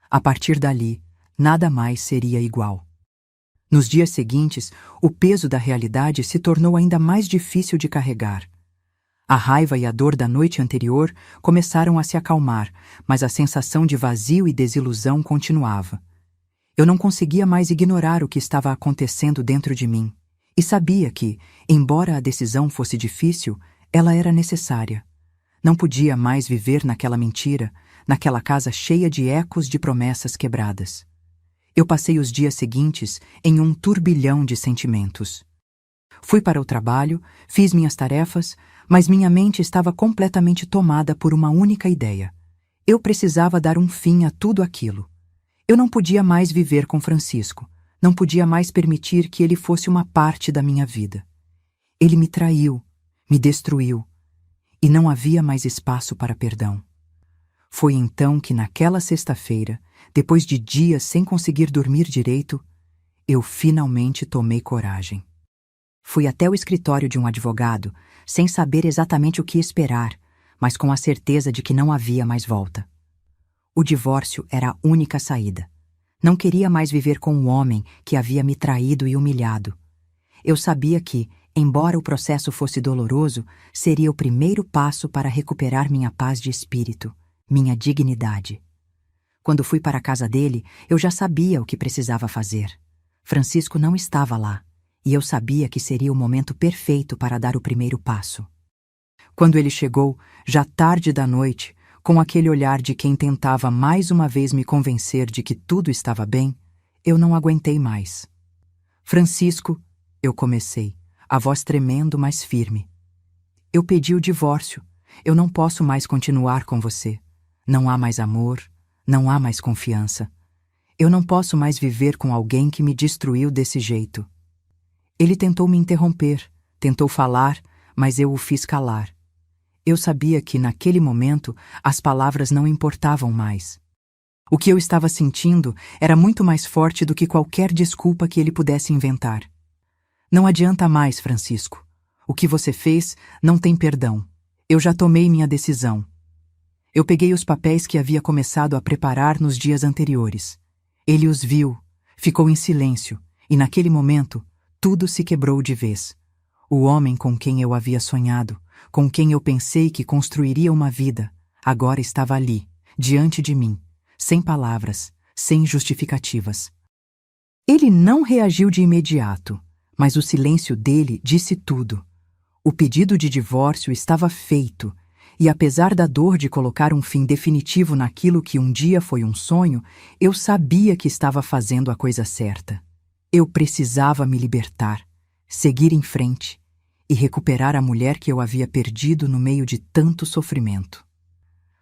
A partir dali, nada mais seria igual. Nos dias seguintes, o peso da realidade se tornou ainda mais difícil de carregar. A raiva e a dor da noite anterior começaram a se acalmar, mas a sensação de vazio e desilusão continuava. Eu não conseguia mais ignorar o que estava acontecendo dentro de mim, e sabia que, embora a decisão fosse difícil, ela era necessária. Não podia mais viver naquela mentira, naquela casa cheia de ecos de promessas quebradas. Eu passei os dias seguintes em um turbilhão de sentimentos. Fui para o trabalho, fiz minhas tarefas, mas minha mente estava completamente tomada por uma única ideia. Eu precisava dar um fim a tudo aquilo. Eu não podia mais viver com Francisco, não podia mais permitir que ele fosse uma parte da minha vida. Ele me traiu, me destruiu, e não havia mais espaço para perdão. Foi então que naquela sexta-feira, depois de dias sem conseguir dormir direito, eu finalmente tomei coragem. Fui até o escritório de um advogado, sem saber exatamente o que esperar, mas com a certeza de que não havia mais volta. O divórcio era a única saída. Não queria mais viver com um homem que havia me traído e humilhado. Eu sabia que, embora o processo fosse doloroso, seria o primeiro passo para recuperar minha paz de espírito, minha dignidade. Quando fui para a casa dele, eu já sabia o que precisava fazer. Francisco não estava lá, e eu sabia que seria o momento perfeito para dar o primeiro passo. Quando ele chegou, já tarde da noite, com aquele olhar de quem tentava mais uma vez me convencer de que tudo estava bem, eu não aguentei mais. Francisco, eu comecei, a voz tremendo, mas firme. Eu pedi o divórcio. Eu não posso mais continuar com você. Não há mais amor, não há mais confiança. Eu não posso mais viver com alguém que me destruiu desse jeito. Ele tentou me interromper, tentou falar, mas eu o fiz calar. Eu sabia que, naquele momento, as palavras não importavam mais. O que eu estava sentindo era muito mais forte do que qualquer desculpa que ele pudesse inventar. Não adianta mais, Francisco. O que você fez não tem perdão. Eu já tomei minha decisão. Eu peguei os papéis que havia começado a preparar nos dias anteriores. Ele os viu, ficou em silêncio, e naquele momento, tudo se quebrou de vez. O homem com quem eu havia sonhado, com quem eu pensei que construiria uma vida, agora estava ali, diante de mim, sem palavras, sem justificativas. Ele não reagiu de imediato, mas o silêncio dele disse tudo. O pedido de divórcio estava feito, e apesar da dor de colocar um fim definitivo naquilo que um dia foi um sonho, eu sabia que estava fazendo a coisa certa. Eu precisava me libertar, seguir em frente. e recuperar a mulher que eu havia perdido no meio de tanto sofrimento.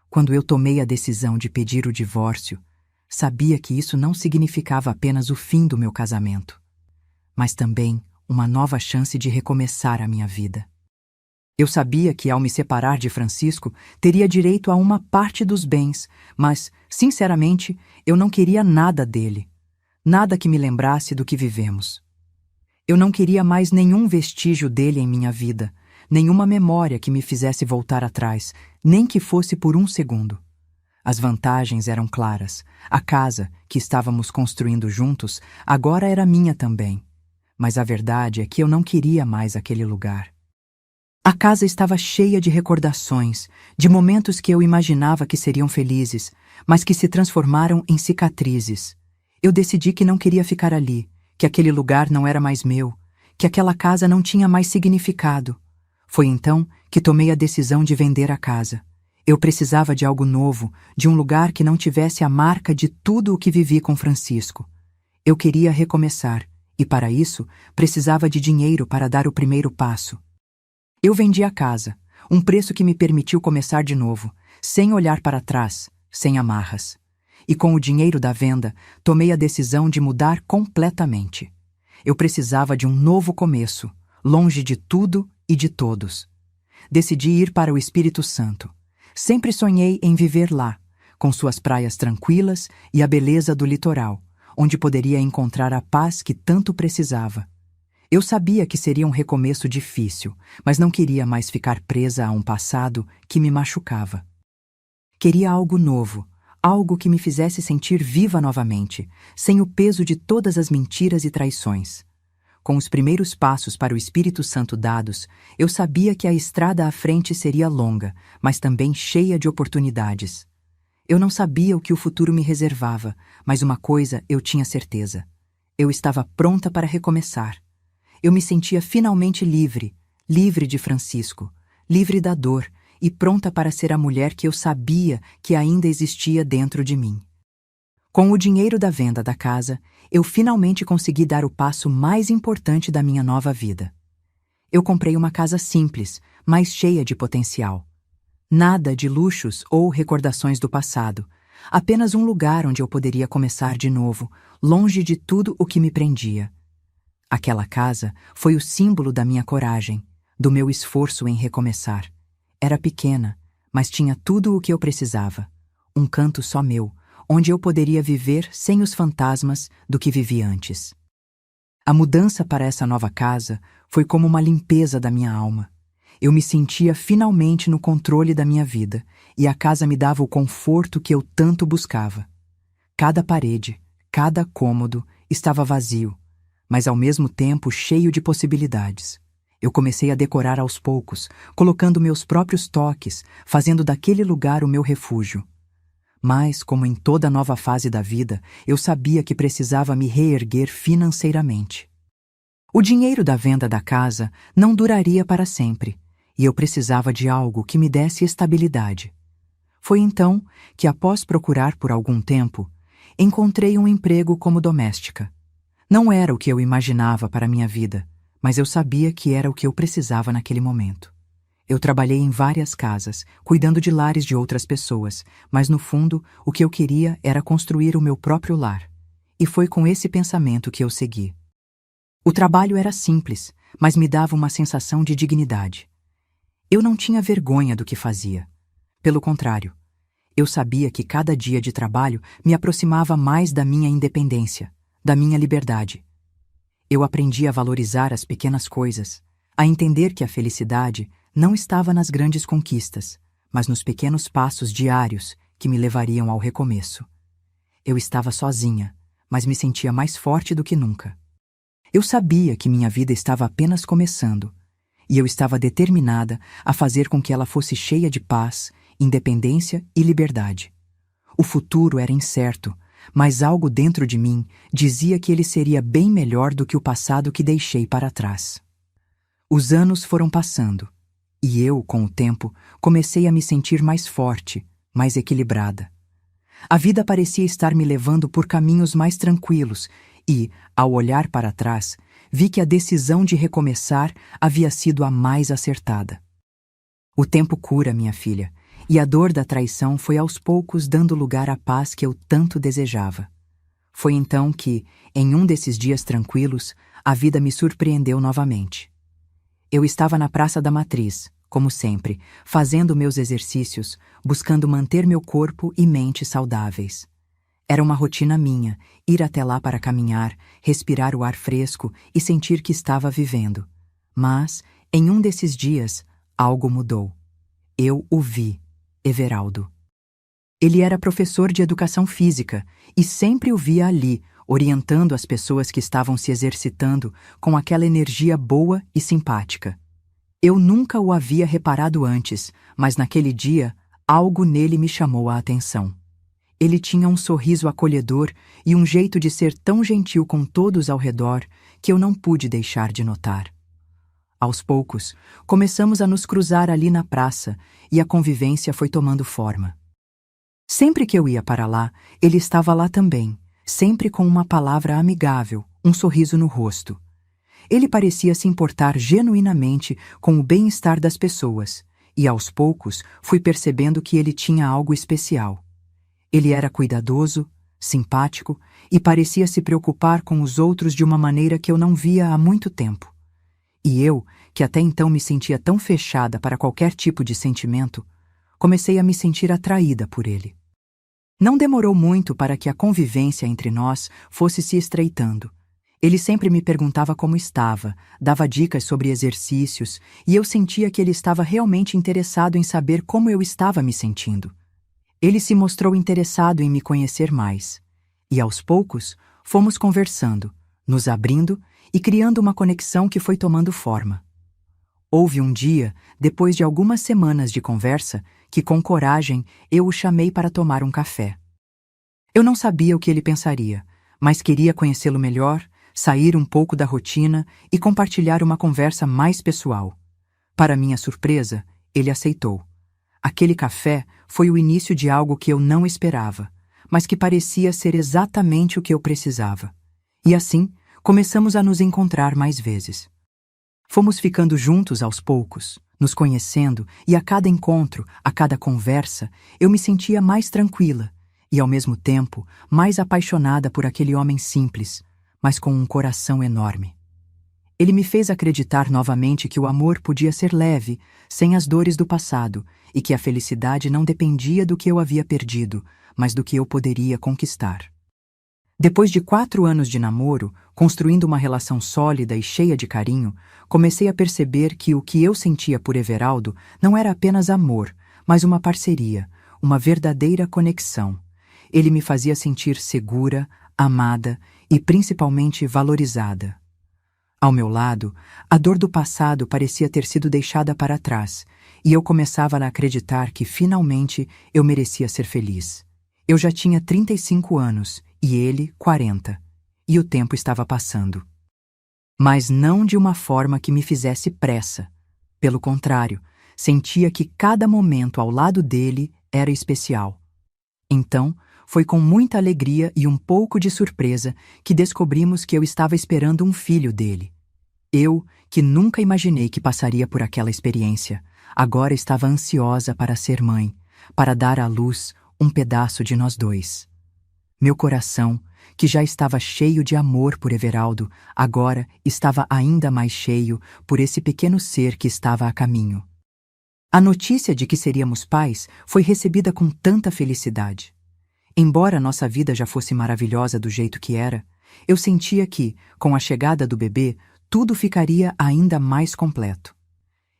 Quando eu tomei a decisão de pedir o divórcio, sabia que isso não significava apenas o fim do meu casamento, mas também uma nova chance de recomeçar a minha vida. Eu sabia que, ao me separar de Francisco, teria direito a uma parte dos bens, mas, sinceramente, eu não queria nada dele, nada que me lembrasse do que vivemos. Eu não queria mais nenhum vestígio dele em minha vida, nenhuma memória que me fizesse voltar atrás, nem que fosse por um segundo. As vantagens eram claras. A casa, que estávamos construindo juntos, agora era minha também. Mas a verdade é que eu não queria mais aquele lugar. A casa estava cheia de recordações, de momentos que eu imaginava que seriam felizes, mas que se transformaram em cicatrizes. Eu decidi que não queria ficar ali, que aquele lugar não era mais meu, que aquela casa não tinha mais significado. Foi então que tomei a decisão de vender a casa. Eu precisava de algo novo, de um lugar que não tivesse a marca de tudo o que vivi com Francisco. Eu queria recomeçar, e para isso precisava de dinheiro para dar o primeiro passo. Eu vendi a casa, um preço que me permitiu começar de novo, sem olhar para trás, sem amarras. E com o dinheiro da venda, tomei a decisão de mudar completamente. Eu precisava de um novo começo, longe de tudo e de todos. Decidi ir para o Espírito Santo. Sempre sonhei em viver lá, com suas praias tranquilas e a beleza do litoral, onde poderia encontrar a paz que tanto precisava. Eu sabia que seria um recomeço difícil, mas não queria mais ficar presa a um passado que me machucava. Queria algo novo, algo que me fizesse sentir viva novamente, sem o peso de todas as mentiras e traições. Com os primeiros passos para o Espírito Santo dados, eu sabia que a estrada à frente seria longa, mas também cheia de oportunidades. Eu não sabia o que o futuro me reservava, mas uma coisa eu tinha certeza. Eu estava pronta para recomeçar. Eu me sentia finalmente livre, livre de Francisco, livre da dor e pronta para ser a mulher que eu sabia que ainda existia dentro de mim. Com o dinheiro da venda da casa, eu finalmente consegui dar o passo mais importante da minha nova vida. Eu comprei uma casa simples, mas cheia de potencial. Nada de luxos ou recordações do passado, apenas um lugar onde eu poderia começar de novo, longe de tudo o que me prendia. Aquela casa foi o símbolo da minha coragem, do meu esforço em recomeçar. Era pequena, mas tinha tudo o que eu precisava. Um canto só meu, onde eu poderia viver sem os fantasmas do que vivi antes. A mudança para essa nova casa foi como uma limpeza da minha alma. Eu me sentia finalmente no controle da minha vida, e a casa me dava o conforto que eu tanto buscava. Cada parede, cada cômodo estava vazio, mas ao mesmo tempo cheio de possibilidades. Eu comecei a decorar aos poucos, colocando meus próprios toques, fazendo daquele lugar o meu refúgio. Mas, como em toda nova fase da vida, eu sabia que precisava me reerguer financeiramente. O dinheiro da venda da casa não duraria para sempre, e eu precisava de algo que me desse estabilidade. Foi então que, após procurar por algum tempo, encontrei um emprego como doméstica. Não era o que eu imaginava para minha vida, mas eu sabia que era o que eu precisava naquele momento. Eu trabalhei em várias casas, cuidando de lares de outras pessoas, mas no fundo, o que eu queria era construir o meu próprio lar. E foi com esse pensamento que eu segui. O trabalho era simples, mas me dava uma sensação de dignidade. Eu não tinha vergonha do que fazia. Pelo contrário, eu sabia que cada dia de trabalho me aproximava mais da minha independência, da minha liberdade. Eu aprendi a valorizar as pequenas coisas, a entender que a felicidade não estava nas grandes conquistas, mas nos pequenos passos diários que me levariam ao recomeço. Eu estava sozinha, mas me sentia mais forte do que nunca. Eu sabia que minha vida estava apenas começando, e eu estava determinada a fazer com que ela fosse cheia de paz, independência e liberdade. O futuro era incerto, mas algo dentro de mim dizia que ele seria bem melhor do que o passado que deixei para trás. Os anos foram passando, e eu, com o tempo, comecei a me sentir mais forte, mais equilibrada. A vida parecia estar me levando por caminhos mais tranquilos e, ao olhar para trás, vi que a decisão de recomeçar havia sido a mais acertada. O tempo cura, minha filha, e a dor da traição foi aos poucos dando lugar à paz que eu tanto desejava. Foi então que, em um desses dias tranquilos, a vida me surpreendeu novamente. Eu estava na Praça da Matriz, como sempre, fazendo meus exercícios, buscando manter meu corpo e mente saudáveis. Era uma rotina minha, ir até lá para caminhar, respirar o ar fresco e sentir que estava vivendo. Mas, em um desses dias, algo mudou. Eu o vi, Everaldo. Ele era professor de educação física e sempre o via ali, orientando as pessoas que estavam se exercitando com aquela energia boa e simpática. Eu nunca o havia reparado antes, mas naquele dia, algo nele me chamou a atenção. Ele tinha um sorriso acolhedor e um jeito de ser tão gentil com todos ao redor que eu não pude deixar de notar. Aos poucos, começamos a nos cruzar ali na praça e a convivência foi tomando forma. Sempre que eu ia para lá, ele estava lá também, sempre com uma palavra amigável, um sorriso no rosto. Ele parecia se importar genuinamente com o bem-estar das pessoas, e aos poucos fui percebendo que ele tinha algo especial. Ele era cuidadoso, simpático e parecia se preocupar com os outros de uma maneira que eu não via há muito tempo. E eu, que até então me sentia tão fechada para qualquer tipo de sentimento, comecei a me sentir atraída por ele. Não demorou muito para que a convivência entre nós fosse se estreitando. Ele sempre me perguntava como estava, dava dicas sobre exercícios, e eu sentia que ele estava realmente interessado em saber como eu estava me sentindo. Ele se mostrou interessado em me conhecer mais. E aos poucos, fomos conversando, nos abrindo e criando uma conexão que foi tomando forma. Houve um dia, depois de algumas semanas de conversa, que com coragem eu o chamei para tomar um café. Eu não sabia o que ele pensaria, mas queria conhecê-lo melhor, sair um pouco da rotina e compartilhar uma conversa mais pessoal. Para minha surpresa, ele aceitou. Aquele café foi o início de algo que eu não esperava, mas que parecia ser exatamente o que eu precisava. E assim, começamos a nos encontrar mais vezes. Fomos ficando juntos aos poucos, nos conhecendo, e a cada encontro, a cada conversa, eu me sentia mais tranquila e, ao mesmo tempo, mais apaixonada por aquele homem simples, mas com um coração enorme. Ele me fez acreditar novamente que o amor podia ser leve, sem as dores do passado, e que a felicidade não dependia do que eu havia perdido, mas do que eu poderia conquistar. Depois de 4 anos de namoro, construindo uma relação sólida e cheia de carinho, comecei a perceber que o que eu sentia por Everaldo não era apenas amor, mas uma parceria, uma verdadeira conexão. Ele me fazia sentir segura, amada e principalmente valorizada. Ao meu lado, a dor do passado parecia ter sido deixada para trás, e eu começava a acreditar que finalmente eu merecia ser feliz. Eu já tinha 35 anos e ele 40, e o tempo estava passando. Mas não de uma forma que me fizesse pressa. Pelo contrário, sentia que cada momento ao lado dele era especial. Então, foi com muita alegria e um pouco de surpresa que descobrimos que eu estava esperando um filho dele. Eu, que nunca imaginei que passaria por aquela experiência, agora estava ansiosa para ser mãe, para dar à luz um pedaço de nós dois. Meu coração, que já estava cheio de amor por Everaldo, agora estava ainda mais cheio por esse pequeno ser que estava a caminho. A notícia de que seríamos pais foi recebida com tanta felicidade. Embora nossa vida já fosse maravilhosa do jeito que era, eu sentia que, com a chegada do bebê, tudo ficaria ainda mais completo.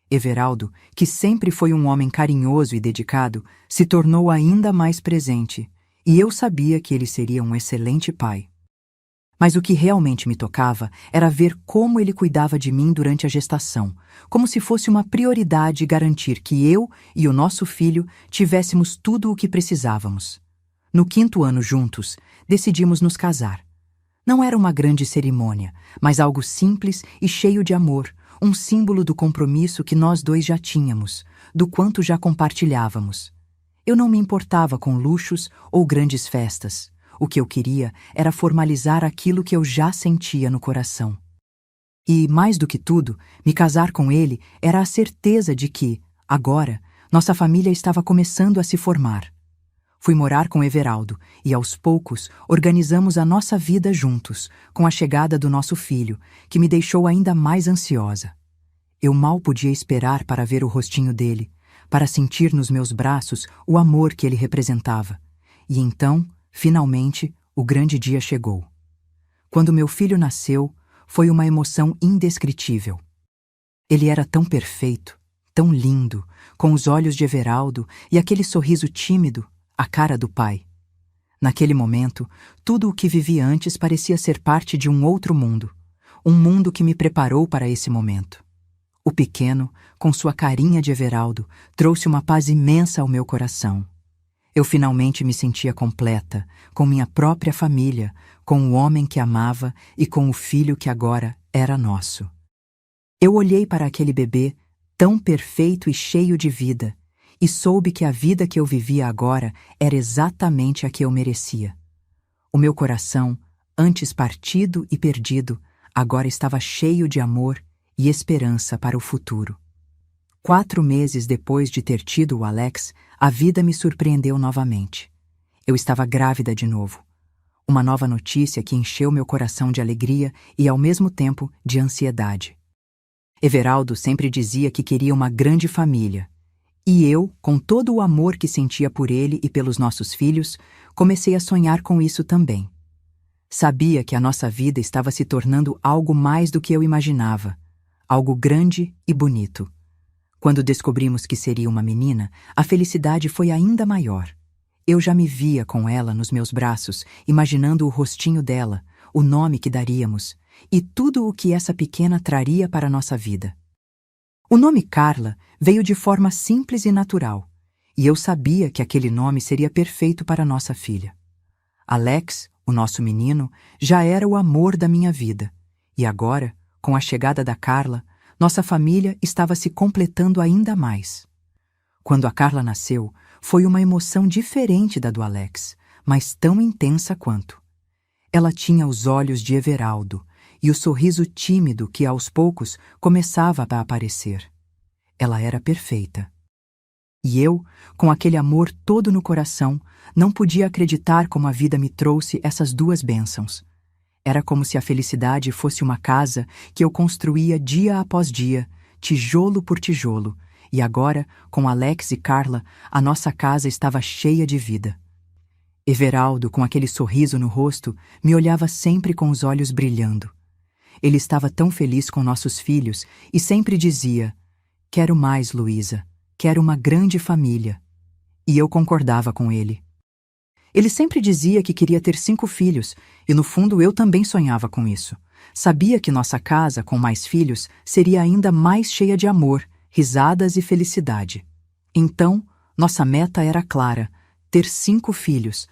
Everaldo, que sempre foi um homem carinhoso e dedicado, se tornou ainda mais presente, e eu sabia que ele seria um excelente pai. Mas o que realmente me tocava era ver como ele cuidava de mim durante a gestação, como se fosse uma prioridade garantir que eu e o nosso filho tivéssemos tudo o que precisávamos. No 5º ano juntos, decidimos nos casar. Não era uma grande cerimônia, mas algo simples e cheio de amor, um símbolo do compromisso que nós dois já tínhamos, do quanto já compartilhávamos. Eu não me importava com luxos ou grandes festas. O que eu queria era formalizar aquilo que eu já sentia no coração. E, mais do que tudo, me casar com ele era a certeza de que, agora, nossa família estava começando a se formar. Fui morar com Everaldo e, aos poucos, organizamos a nossa vida juntos, com a chegada do nosso filho, que me deixou ainda mais ansiosa. Eu mal podia esperar para ver o rostinho dele, para sentir nos meus braços o amor que ele representava. E então, finalmente, o grande dia chegou. Quando meu filho nasceu, foi uma emoção indescritível. Ele era tão perfeito, tão lindo, com os olhos de Everaldo e aquele sorriso tímido, a cara do pai. Naquele momento, tudo o que vivi antes parecia ser parte de um outro mundo, um mundo que me preparou para esse momento. O pequeno, com sua carinha de Everaldo, trouxe uma paz imensa ao meu coração. Eu finalmente me sentia completa, com minha própria família, com o homem que amava e com o filho que agora era nosso. Eu olhei para aquele bebê, tão perfeito e cheio de vida, e soube que a vida que eu vivia agora era exatamente a que eu merecia. O meu coração, antes partido e perdido, agora estava cheio de amor e esperança para o futuro. 4 meses depois de ter tido o Alex, a vida me surpreendeu novamente. Eu estava grávida de novo. Uma nova notícia que encheu meu coração de alegria e, ao mesmo tempo, de ansiedade. Everaldo sempre dizia que queria uma grande família. E eu, com todo o amor que sentia por ele e pelos nossos filhos, comecei a sonhar com isso também. Sabia que a nossa vida estava se tornando algo mais do que eu imaginava, algo grande e bonito. Quando descobrimos que seria uma menina, a felicidade foi ainda maior. Eu já me via com ela nos meus braços, imaginando o rostinho dela, o nome que daríamos, e tudo o que essa pequena traria para a nossa vida. O nome Carla veio de forma simples e natural, e eu sabia que aquele nome seria perfeito para nossa filha. Alex, o nosso menino, já era o amor da minha vida, e agora, com a chegada da Carla, nossa família estava se completando ainda mais. Quando a Carla nasceu, foi uma emoção diferente da do Alex, mas tão intensa quanto. Ela tinha os olhos de Everaldo e o sorriso tímido que, aos poucos, começava a aparecer. Ela era perfeita. E eu, com aquele amor todo no coração, não podia acreditar como a vida me trouxe essas 2 bênçãos. Era como se a felicidade fosse uma casa que eu construía dia após dia, tijolo por tijolo, e agora, com Alex e Carla, a nossa casa estava cheia de vida. Everaldo, com aquele sorriso no rosto, me olhava sempre com os olhos brilhando. Ele estava tão feliz com nossos filhos e sempre dizia: "Quero mais, Luísa, quero uma grande família." E eu concordava com ele. Ele sempre dizia que queria ter 5 filhos, e no fundo eu também sonhava com isso. Sabia que nossa casa, com mais filhos, seria ainda mais cheia de amor, risadas e felicidade. Então, nossa meta era clara: ter 5 filhos.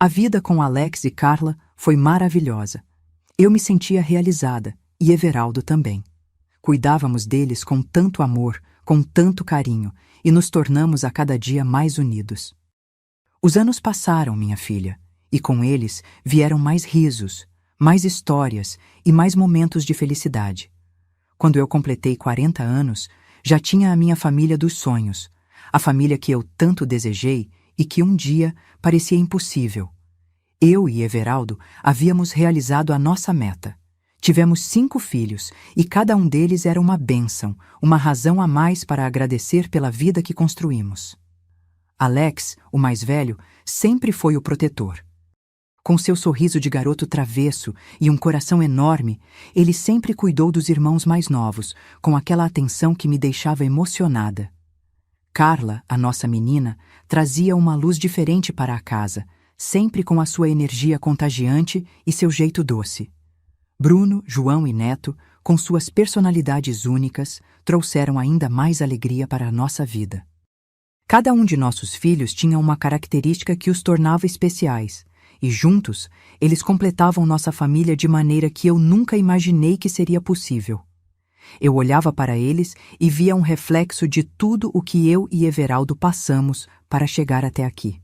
A vida com Alex e Carla foi maravilhosa. Eu me sentia realizada, e Everaldo também. Cuidávamos deles com tanto amor, com tanto carinho, e nos tornamos a cada dia mais unidos. Os anos passaram, minha filha, e com eles vieram mais risos, mais histórias e mais momentos de felicidade. Quando eu completei 40 anos, já tinha a minha família dos sonhos, a família que eu tanto desejei e que um dia parecia impossível. Eu e Everaldo havíamos realizado a nossa meta. Tivemos 5 filhos e cada um deles era uma bênção, uma razão a mais para agradecer pela vida que construímos. Alex, o mais velho, sempre foi o protetor. Com seu sorriso de garoto travesso e um coração enorme, ele sempre cuidou dos irmãos mais novos, com aquela atenção que me deixava emocionada. Carla, a nossa menina, trazia uma luz diferente para a casa, sempre com a sua energia contagiante e seu jeito doce. Bruno, João e Neto, com suas personalidades únicas, trouxeram ainda mais alegria para a nossa vida. Cada um de nossos filhos tinha uma característica que os tornava especiais, e juntos, eles completavam nossa família de maneira que eu nunca imaginei que seria possível. Eu olhava para eles e via um reflexo de tudo o que eu e Everaldo passamos para chegar até aqui.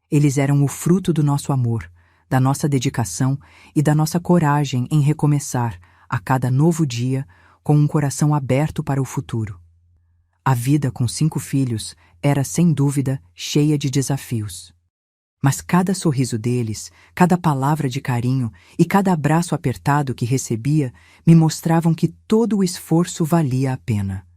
Eles eram o fruto do nosso amor, da nossa dedicação e da nossa coragem em recomeçar, a cada novo dia, com um coração aberto para o futuro. A vida com 5 filhos era, sem dúvida, cheia de desafios. Mas cada sorriso deles, cada palavra de carinho e cada abraço apertado que recebia me mostravam que todo o esforço valia a pena.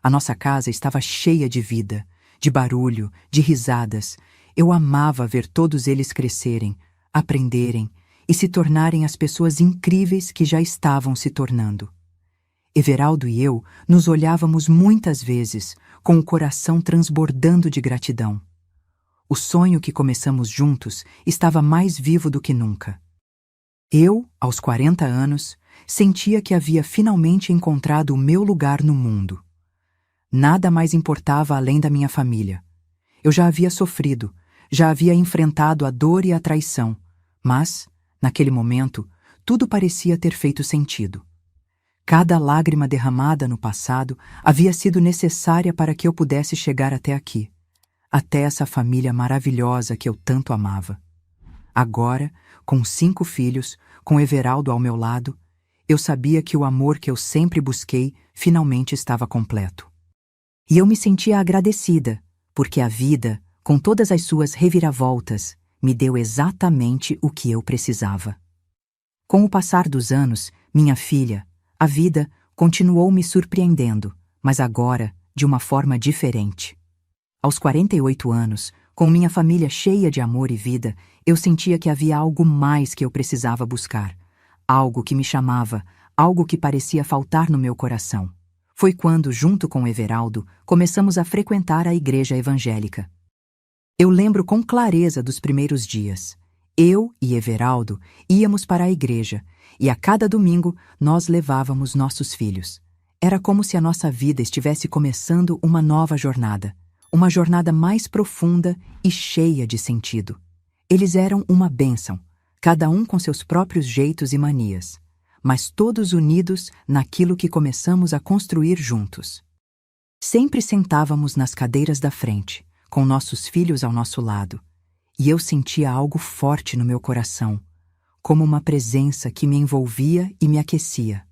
A nossa casa estava cheia de vida, de barulho, de risadas. Eu amava ver todos eles crescerem, aprenderem e se tornarem as pessoas incríveis que já estavam se tornando. Everaldo e eu nos olhávamos muitas vezes, com o coração transbordando de gratidão. O sonho que começamos juntos estava mais vivo do que nunca. Eu, aos 40 anos, sentia que havia finalmente encontrado o meu lugar no mundo. Nada mais importava além da minha família. Eu já havia sofrido, já havia enfrentado a dor e a traição, mas, naquele momento, tudo parecia ter feito sentido. Cada lágrima derramada no passado havia sido necessária para que eu pudesse chegar até aqui, até essa família maravilhosa que eu tanto amava. Agora, com 5 filhos, com Everaldo ao meu lado, eu sabia que o amor que eu sempre busquei finalmente estava completo. E eu me sentia agradecida, porque a vida, com todas as suas reviravoltas, me deu exatamente o que eu precisava. Com o passar dos anos, minha filha, a vida continuou me surpreendendo, mas agora de uma forma diferente. Aos 48 anos, com minha família cheia de amor e vida, eu sentia que havia algo mais que eu precisava buscar, algo que me chamava, algo que parecia faltar no meu coração. Foi quando, junto com Everaldo, começamos a frequentar a igreja evangélica. Eu lembro com clareza dos primeiros dias. Eu e Everaldo íamos para a igreja e a cada domingo nós levávamos nossos filhos. Era como se a nossa vida estivesse começando uma nova jornada, uma jornada mais profunda e cheia de sentido. Eles eram uma bênção, cada um com seus próprios jeitos e manias, mas todos unidos naquilo que começamos a construir juntos. Sempre sentávamos nas cadeiras da frente, com nossos filhos ao nosso lado, e eu sentia algo forte no meu coração, como uma presença que me envolvia e me aquecia.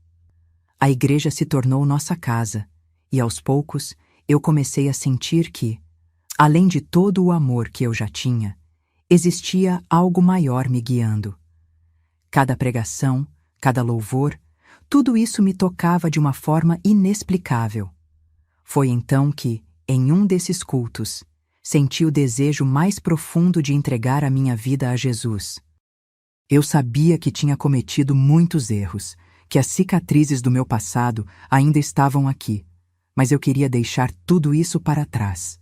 A igreja se tornou nossa casa, e aos poucos eu comecei a sentir que, além de todo o amor que eu já tinha, existia algo maior me guiando. Cada pregação, cada louvor, tudo isso me tocava de uma forma inexplicável. Foi então que, em um desses cultos, senti o desejo mais profundo de entregar a minha vida a Jesus. Eu sabia que tinha cometido muitos erros, que as cicatrizes do meu passado ainda estavam aqui, mas eu queria deixar tudo isso para trás.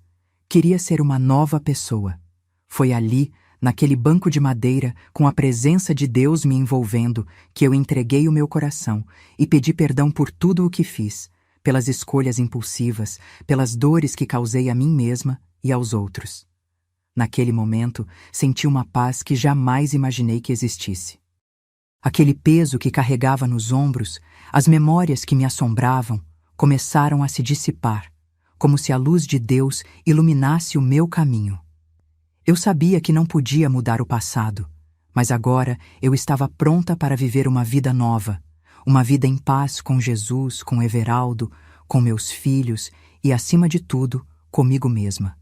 Queria ser uma nova pessoa. Foi ali, naquele banco de madeira, com a presença de Deus me envolvendo, que eu entreguei o meu coração e pedi perdão por tudo o que fiz, pelas escolhas impulsivas, pelas dores que causei a mim mesma e aos outros. Naquele momento, senti uma paz que jamais imaginei que existisse. Aquele peso que carregava nos ombros, as memórias que me assombravam, começaram a se dissipar, como se a luz de Deus iluminasse o meu caminho. Eu sabia que não podia mudar o passado, mas agora eu estava pronta para viver uma vida nova, uma vida em paz com Jesus, com Everaldo, com meus filhos e, acima de tudo, comigo mesma.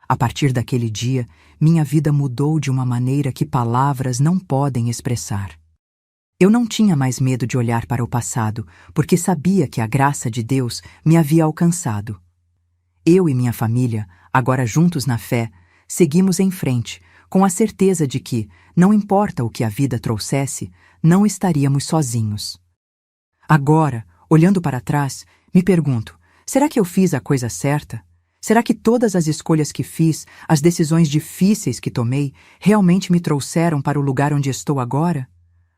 A partir daquele dia, minha vida mudou de uma maneira que palavras não podem expressar. Eu não tinha mais medo de olhar para o passado, porque sabia que a graça de Deus me havia alcançado. Eu e minha família, agora juntos na fé, seguimos em frente, com a certeza de que, não importa o que a vida trouxesse, não estaríamos sozinhos. Agora, olhando para trás, me pergunto, será que eu fiz a coisa certa? Será que todas as escolhas que fiz, as decisões difíceis que tomei, realmente me trouxeram para o lugar onde estou agora?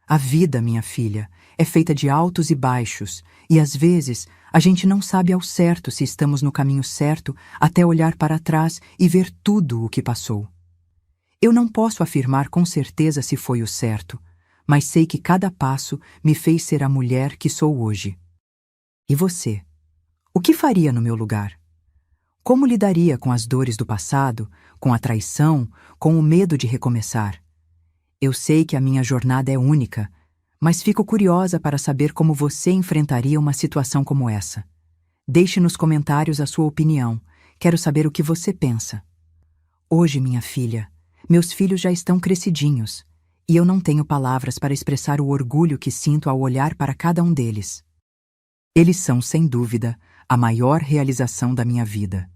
A vida, minha filha, é feita de altos e baixos, e às vezes a gente não sabe ao certo se estamos no caminho certo até olhar para trás e ver tudo o que passou. Eu não posso afirmar com certeza se foi o certo, mas sei que cada passo me fez ser a mulher que sou hoje. E você? O que faria no meu lugar? Como lidaria com as dores do passado, com a traição, com o medo de recomeçar? Eu sei que a minha jornada é única, mas fico curiosa para saber como você enfrentaria uma situação como essa. Deixe nos comentários a sua opinião. Quero saber o que você pensa. Hoje, minha filha, meus filhos já estão crescidinhos, e eu não tenho palavras para expressar o orgulho que sinto ao olhar para cada um deles. Eles são, sem dúvida, a maior realização da minha vida.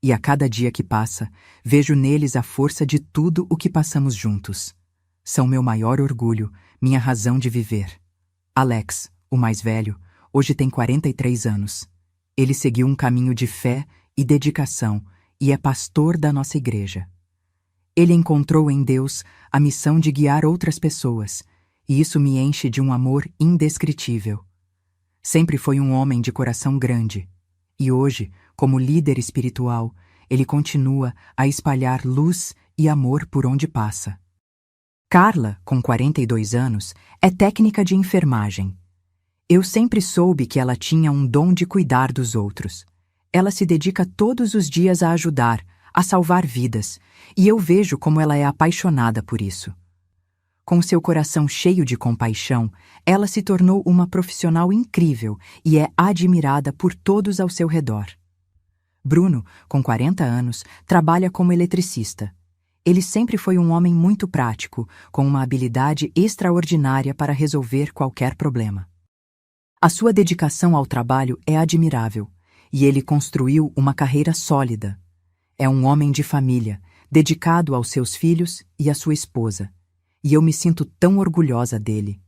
E a cada dia que passa, vejo neles a força de tudo o que passamos juntos. São meu maior orgulho, minha razão de viver. Alex, o mais velho, hoje tem 43 anos. Ele seguiu um caminho de fé e dedicação e é pastor da nossa igreja. Ele encontrou em Deus a missão de guiar outras pessoas, e isso me enche de um amor indescritível. Sempre foi um homem de coração grande, e hoje, como líder espiritual, ele continua a espalhar luz e amor por onde passa. Carla, com 42 anos, é técnica de enfermagem. Eu sempre soube que ela tinha um dom de cuidar dos outros. Ela se dedica todos os dias a ajudar, a salvar vidas, e eu vejo como ela é apaixonada por isso. Com seu coração cheio de compaixão, ela se tornou uma profissional incrível e é admirada por todos ao seu redor. Bruno, com 40 anos, trabalha como eletricista. Ele sempre foi um homem muito prático, com uma habilidade extraordinária para resolver qualquer problema. A sua dedicação ao trabalho é admirável, e ele construiu uma carreira sólida. É um homem de família, dedicado aos seus filhos e à sua esposa, e eu me sinto tão orgulhosa dele.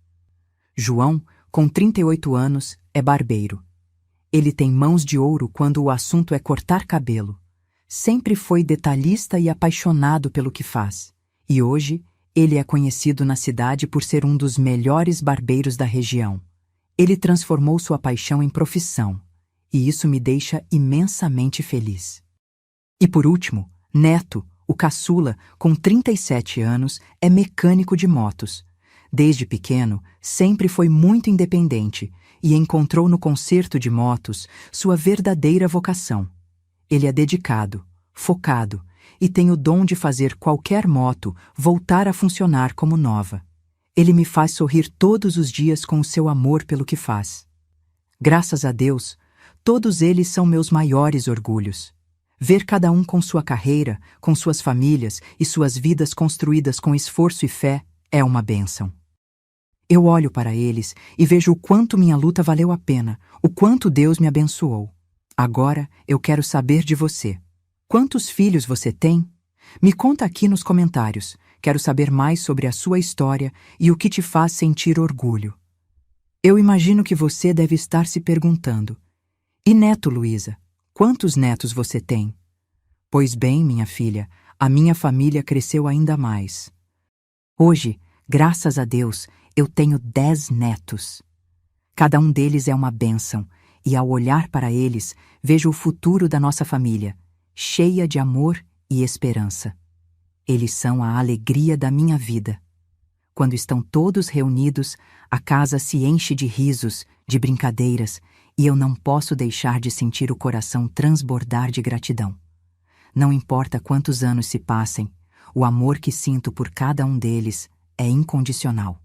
João, com 38 anos, é barbeiro. Ele tem mãos de ouro quando o assunto é cortar cabelo. Sempre foi detalhista e apaixonado pelo que faz, e hoje ele é conhecido na cidade por ser um dos melhores barbeiros da região. Ele transformou sua paixão em profissão, e isso me deixa imensamente feliz. E por último, Neto, o caçula, com 37 anos, é mecânico de motos. Desde pequeno, sempre foi muito independente e encontrou no conserto de motos sua verdadeira vocação. Ele é dedicado, focado e tem o dom de fazer qualquer moto voltar a funcionar como nova. Ele me faz sorrir todos os dias com o seu amor pelo que faz. Graças a Deus, todos eles são meus maiores orgulhos. Ver cada um com sua carreira, com suas famílias e suas vidas construídas com esforço e fé é uma bênção. Eu olho para eles e vejo o quanto minha luta valeu a pena, o quanto Deus me abençoou. Agora eu quero saber de você. Quantos filhos você tem? Me conta aqui nos comentários. Quero saber mais sobre a sua história e o que te faz sentir orgulho. Eu imagino que você deve estar se perguntando: e neto, Luísa? Quantos netos você tem? Pois bem, minha filha, a minha família cresceu ainda mais. Hoje, graças a Deus, eu tenho 10 netos. Cada um deles é uma bênção, e ao olhar para eles, vejo o futuro da nossa família, cheia de amor e esperança. Eles são a alegria da minha vida. Quando estão todos reunidos, a casa se enche de risos, de brincadeiras, e eu não posso deixar de sentir o coração transbordar de gratidão. Não importa quantos anos se passem, o amor que sinto por cada um deles é incondicional.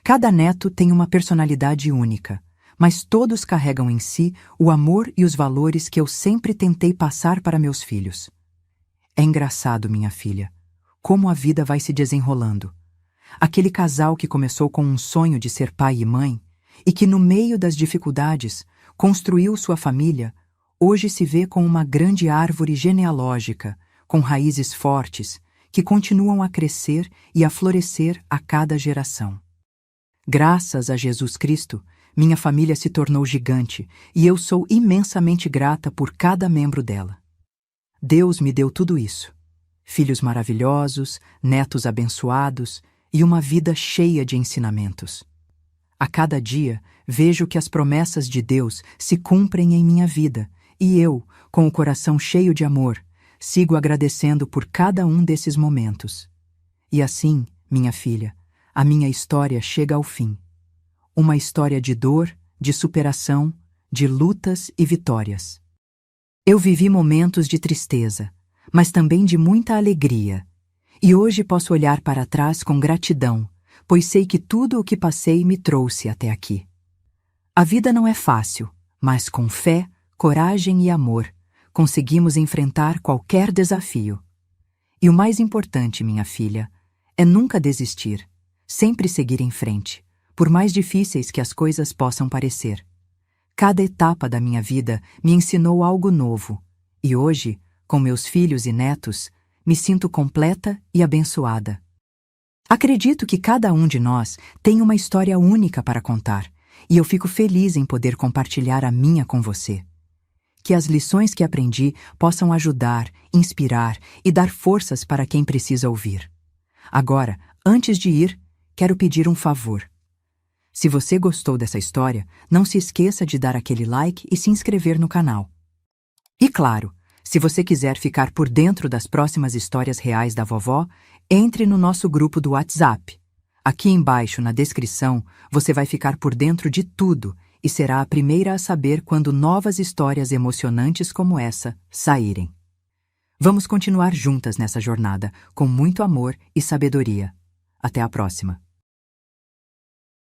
Cada neto tem uma personalidade única, mas todos carregam em si o amor e os valores que eu sempre tentei passar para meus filhos. É engraçado, minha filha, como a vida vai se desenrolando. Aquele casal que começou com um sonho de ser pai e mãe, e que no meio das dificuldades construiu sua família, hoje se vê com uma grande árvore genealógica, com raízes fortes, que continuam a crescer e a florescer a cada geração. Graças a Jesus Cristo, minha família se tornou gigante e eu sou imensamente grata por cada membro dela. Deus me deu tudo isso: filhos maravilhosos, netos abençoados e uma vida cheia de ensinamentos. A cada dia, vejo que as promessas de Deus se cumprem em minha vida e eu, com o coração cheio de amor, sigo agradecendo por cada um desses momentos. E assim, minha filha, a minha história chega ao fim. Uma história de dor, de superação, de lutas e vitórias. Eu vivi momentos de tristeza, mas também de muita alegria. E hoje posso olhar para trás com gratidão, pois sei que tudo o que passei me trouxe até aqui. A vida não é fácil, mas com fé, coragem e amor, conseguimos enfrentar qualquer desafio. E o mais importante, minha filha, é nunca desistir, sempre seguir em frente, por mais difíceis que as coisas possam parecer. Cada etapa da minha vida me ensinou algo novo, e hoje, com meus filhos e netos, me sinto completa e abençoada. Acredito que cada um de nós tem uma história única para contar, e eu fico feliz em poder compartilhar a minha com você. Que as lições que aprendi possam ajudar, inspirar e dar forças para quem precisa ouvir. Agora, antes de ir, quero pedir um favor. Se você gostou dessa história, não se esqueça de dar aquele like e se inscrever no canal. E claro, se você quiser ficar por dentro das próximas histórias reais da vovó, entre no nosso grupo do WhatsApp. Aqui embaixo, na descrição, você vai ficar por dentro de tudo e será a primeira a saber quando novas histórias emocionantes como essa saírem. Vamos continuar juntas nessa jornada, com muito amor e sabedoria. Até a próxima!